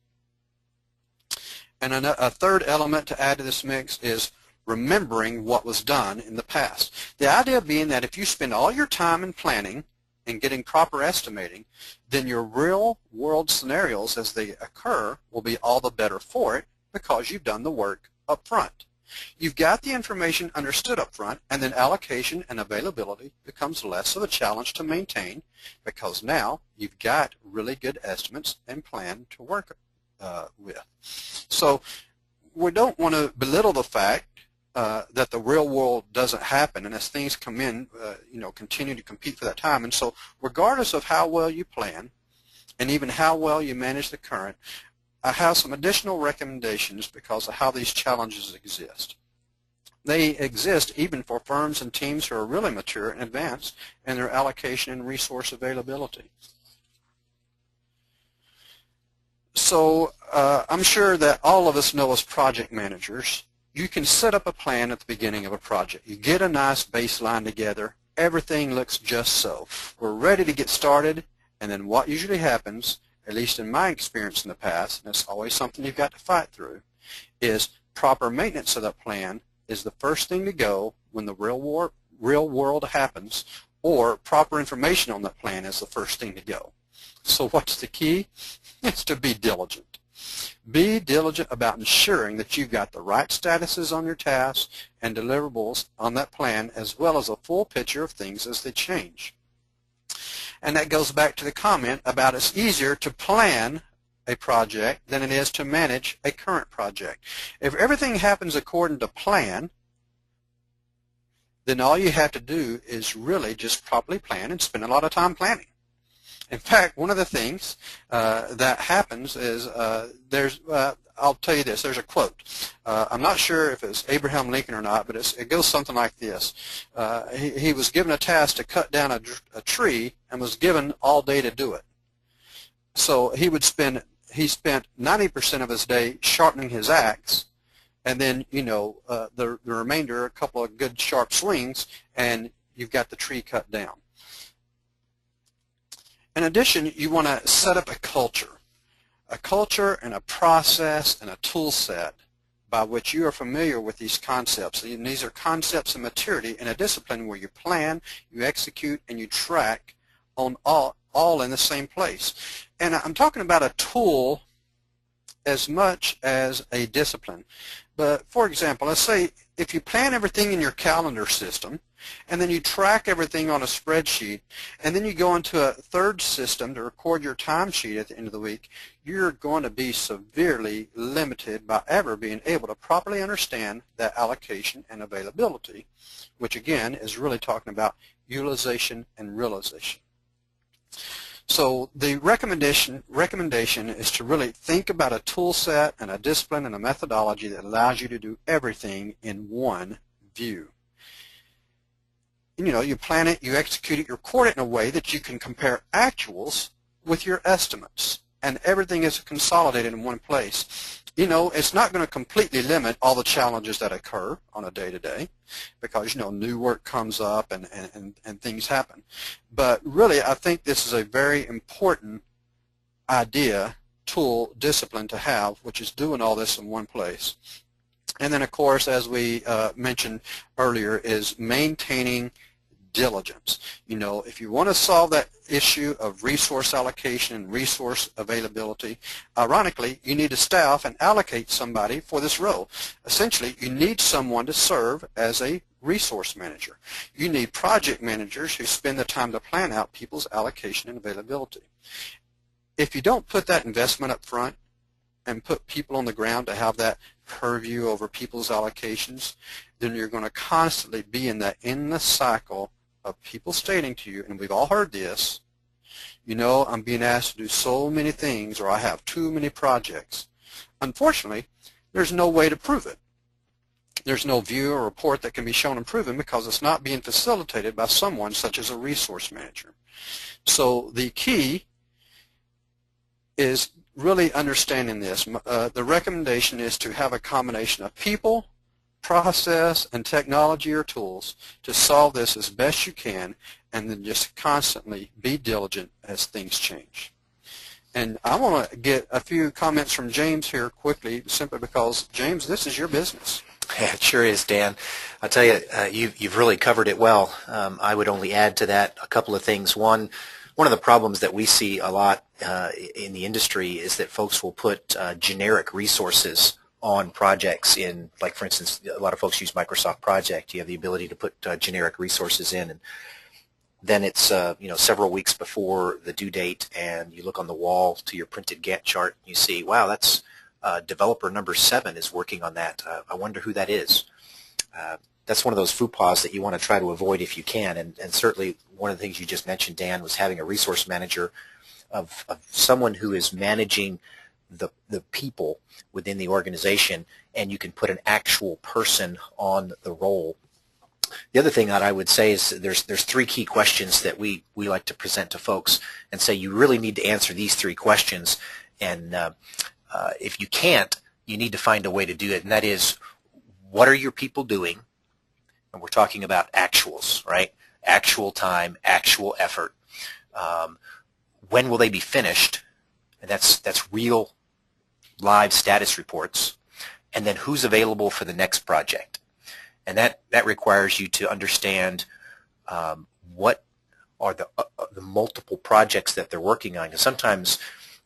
And a third element to add to this mix is remembering what was done in the past. The idea being that if you spend all your time in planning and getting proper estimating, then your real-world scenarios as they occur will be all the better for it because you've done the work up front. You've got the information understood up front, and then allocation and availability becomes less of a challenge to maintain because now you've got really good estimates and plan to work with. So we don't want to belittle the fact that the real world doesn't happen, and as things come in, you know, continue to compete for that time. And so regardless of how well you plan and even how well you manage the current, I have some additional recommendations because of how these challenges exist. They exist even for firms and teams who are really mature and advanced in their allocation and resource availability. So I'm sure that all of us know as project managers, you can set up a plan at the beginning of a project. You get a nice baseline together. Everything looks just so. We're ready to get started, and then what usually happens, at least in my experience in the past, and it's always something you've got to fight through, is proper maintenance of that plan is the first thing to go when the real world happens, or proper information on that plan is the first thing to go. So what's the key? It's to be diligent. Be diligent about ensuring that you've got the right statuses on your tasks and deliverables on that plan, as well as a full picture of things as they change. And that goes back to the comment about it's easier to plan a project than it is to manage a current project. If everything happens according to plan, then all you have to do is really just properly plan and spend a lot of time planning. In fact, one of the things that happens is there's I'll tell you this. There's a quote. I'm not sure if it's Abraham Lincoln or not, but it goes something like this. He was given a task to cut down a tree and was given all day to do it. So he spent 90% of his day sharpening his axe, and then, you know, the remainder, a couple of good sharp swings, and you've got the tree cut down. In addition, you want to set up a culture and a process and a tool set by which you are familiar with these concepts. And these are concepts of maturity in a discipline where you plan, you execute, and you track on all in the same place. And I'm talking about a tool as much as a discipline. But for example, let's say if you plan everything in your calendar system, and then you track everything on a spreadsheet, and then you go into a third system to record your timesheet at the end of the week, you're going to be severely limited by ever being able to properly understand that allocation and availability, which again is really talking about utilization and realization. So the recommendation is to really think about a tool set and a discipline and a methodology that allows you to do everything in one view. You know, you plan it, you execute it, you record it in a way that you can compare actuals with your estimates, and everything is consolidated in one place. You know, it's not going to completely limit all the challenges that occur on a day-to-day because, you know, new work comes up and things happen. But really, I think this is a very important idea, tool, discipline to have, which is doing all this in one place. And then, of course, as we mentioned earlier, is maintaining diligence. You know, if you want to solve that issue of resource allocation and resource availability, ironically, you need to staff and allocate somebody for this role. Essentially, you need someone to serve as a resource manager. You need project managers who spend the time to plan out people's allocation and availability. If you don't put that investment up front and put people on the ground to have that purview over people's allocations, then you're going to constantly be in that endless cycle of people stating to you, and we've all heard this, you know, I'm being asked to do so many things, or I have too many projects. Unfortunately, there's no way to prove it. There's no view or report that can be shown and proven because it's not being facilitated by someone such as a resource manager. So the key is really understanding this. The recommendation is to have a combination of people, process, and technology or tools to solve this as best you can, and then just constantly be diligent as things change. And I want to get a few comments from James here quickly, simply because, James, this is your business. Yeah, it sure is, Dan. I'll tell you, you've really covered it well. I would only add to that a couple of things. One of the problems that we see a lot in the industry is that folks will put generic resources on projects in, like for instance, a lot of folks use Microsoft Project. You have the ability to put generic resources in, and then it's you know, several weeks before the due date, and you look on the wall to your printed Gantt chart, and you see, wow, that's developer number 7 is working on that. I wonder who that is. That's one of those faux pas that you want to try to avoid if you can, and certainly one of the things you just mentioned, Dan, was having a resource manager of someone who is managing the people within the organization, and you can put an actual person on the role. The other thing that I would say is there's 3 key questions that we like to present to folks and say you really need to answer these 3 questions, and if you can't, you need to find a way to do it, and that is, what are your people doing? And we're talking about actuals, right? Actual time, actual effort. When will they be finished? And that's real live status reports. And then who's available for the next project? And that requires you to understand what are the multiple projects that they're working on. Because sometimes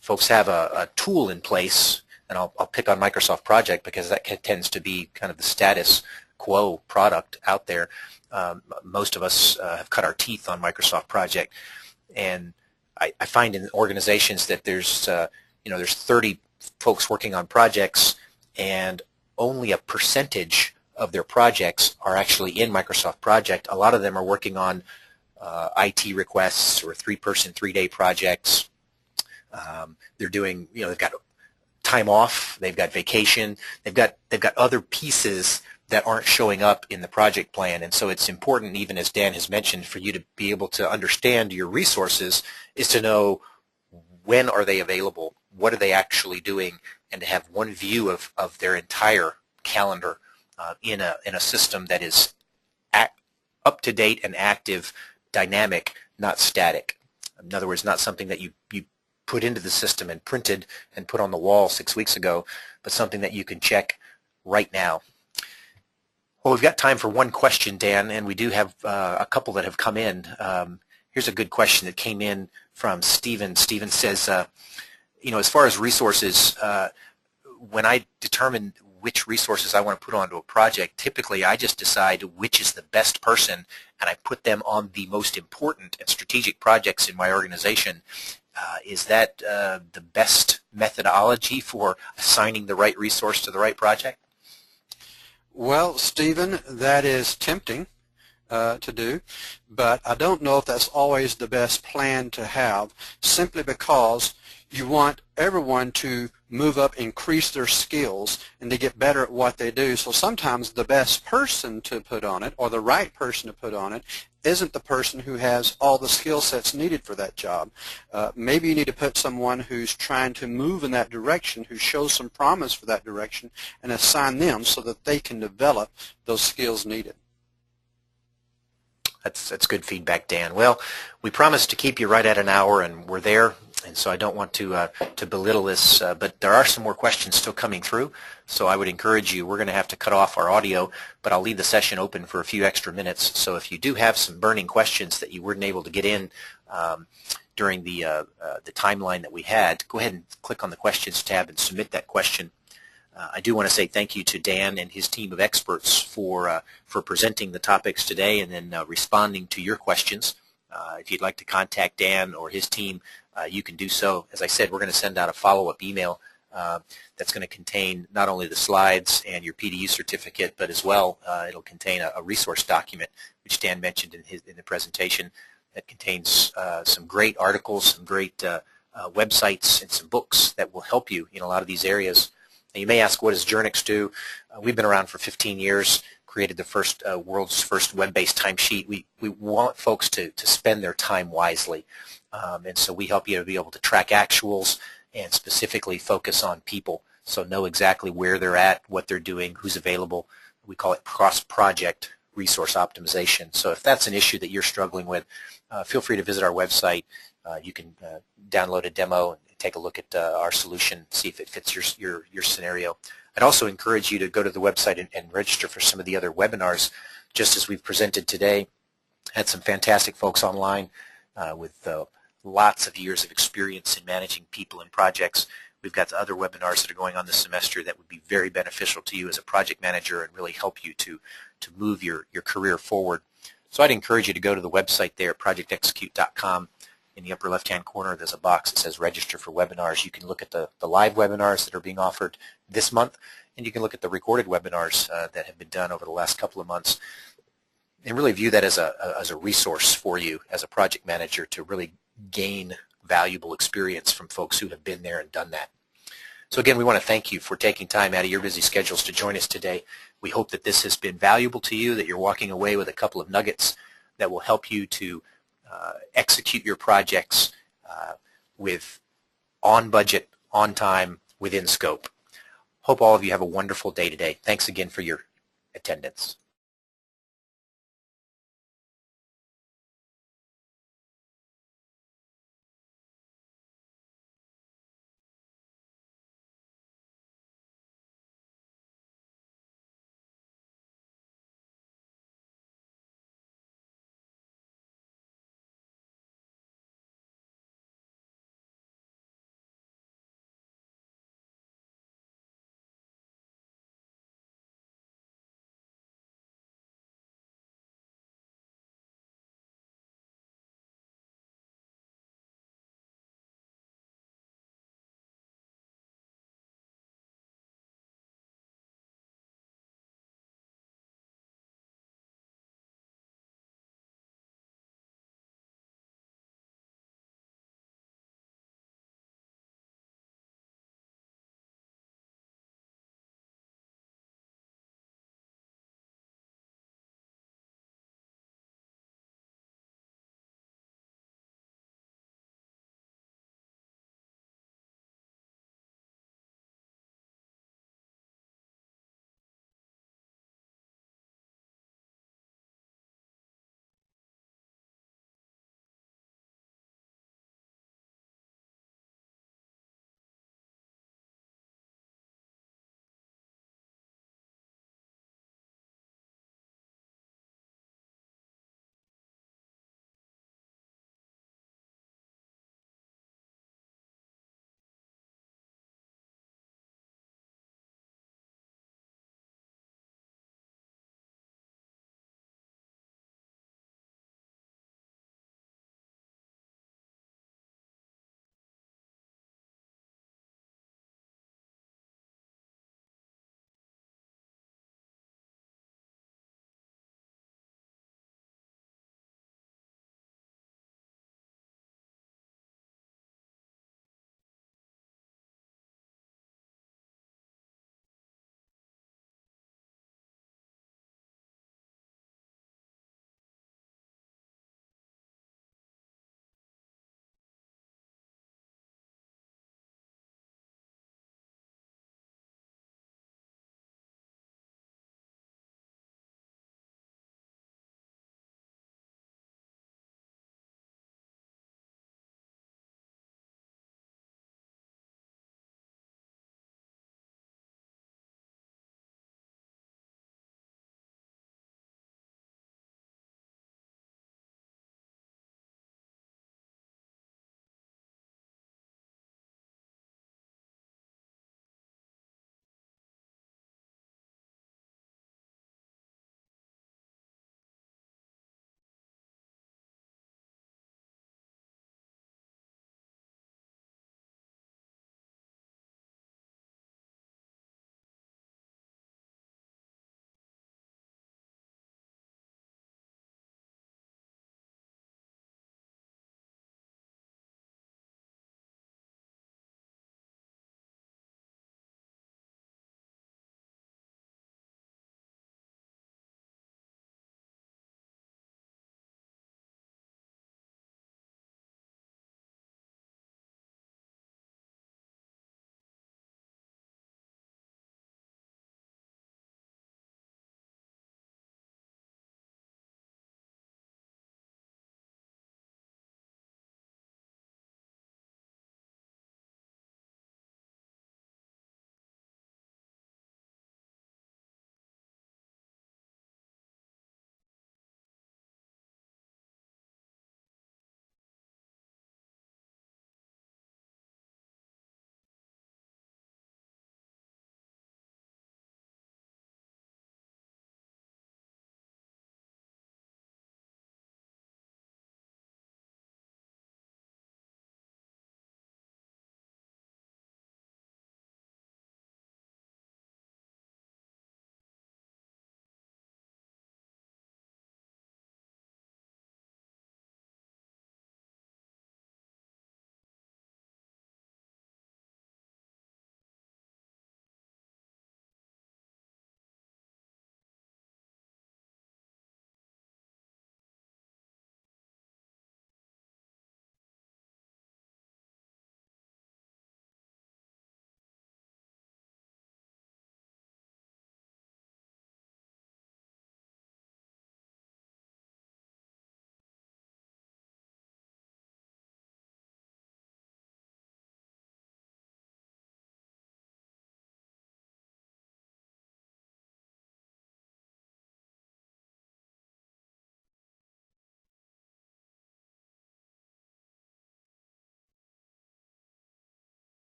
folks have a tool in place, and I'll pick on Microsoft Project because that tends to be kind of the status quo product out there. Most of us have cut our teeth on Microsoft Project, and I find in organizations that there's you know, there's 30 folks working on projects, and only a percentage of their projects are actually in Microsoft Project. A lot of them are working on IT requests or 3-person, 3-day projects. They're doing, you know, they've got time off, they've got vacation, they've got other pieces that aren't showing up in the project plan. And so it's important, even as Dan has mentioned, for you to be able to understand your resources is to know when are they available, what are they actually doing, and to have one view of their entire calendar in a system that is up to date and active, dynamic, not static. In other words, not something that you put into the system and printed and put on the wall 6 weeks ago, but something that you can check right now. Well, we've got time for one question, Dan, and we do have a couple that have come in. Here's a good question that came in from Stephen. Stephen says, as far as resources, when I determine which resources I want to put onto a project, typically I just decide which is the best person, and I put them on the most important and strategic projects in my organization. Is that the best methodology for assigning the right resource to the right project? Well, Stephen, that is tempting to do, but I don't know if that's always the best plan to have, simply because you want everyone to move up, increase their skills, and to get better at what they do. So sometimes the best person to put on it, or the right person to put on it, isn't the person who has all the skill sets needed for that job. Maybe you need to put someone who's trying to move in that direction, who shows some promise for that direction, and assign them so that they can develop those skills needed. That's good feedback, Dan. Well, we promised to keep you right at an hour, and we're there. And so I don't want to belittle this, but there are some more questions still coming through. So I would encourage you, we're going to have to cut off our audio, but I'll leave the session open for a few extra minutes. So if you do have some burning questions that you weren't able to get in during the timeline that we had, go ahead and click on the questions tab and submit that question. I do want to say thank you to Dan and his team of experts for presenting the topics today and then responding to your questions. If you'd like to contact Dan or his team, you can do so. As I said, we're going to send out a follow-up email that's going to contain not only the slides and your PDU certificate, but as well it'll contain a resource document, which Dan mentioned in the presentation, that contains some great articles, some great websites, and some books that will help you in a lot of these areas. Now, you may ask, what does Journyx do? We've been around for 15 years, created the world's first web-based timesheet. We want folks to spend their time wisely. And so we help you to be able to track actuals and specifically focus on people. So know exactly where they're at, what they're doing, who's available. We call it cross-project resource optimization. So if that's an issue that you're struggling with, feel free to visit our website. You can download a demo and take a look at our solution, see if it fits your scenario. I'd also encourage you to go to the website and register for some of the other webinars, just as we've presented today. Had some fantastic folks online with lots of years of experience in managing people and projects. We've got the other webinars that are going on this semester that would be very beneficial to you as a project manager and really help you to move your career forward. So I'd encourage you to go to the website there, projectexecute.com. In the upper left-hand corner, there's a box that says register for webinars. You can look at the live webinars that are being offered this month, and you can look at the recorded webinars that have been done over the last couple of months, and really view that as a resource for you as a project manager to really gain valuable experience from folks who have been there and done that. So again, we want to thank you for taking time out of your busy schedules to join us today. We hope that this has been valuable to you, that you're walking away with a couple of nuggets that will help you to execute your projects with on budget, on time, within scope. Hope all of you have a wonderful day today. Thanks again for your attendance.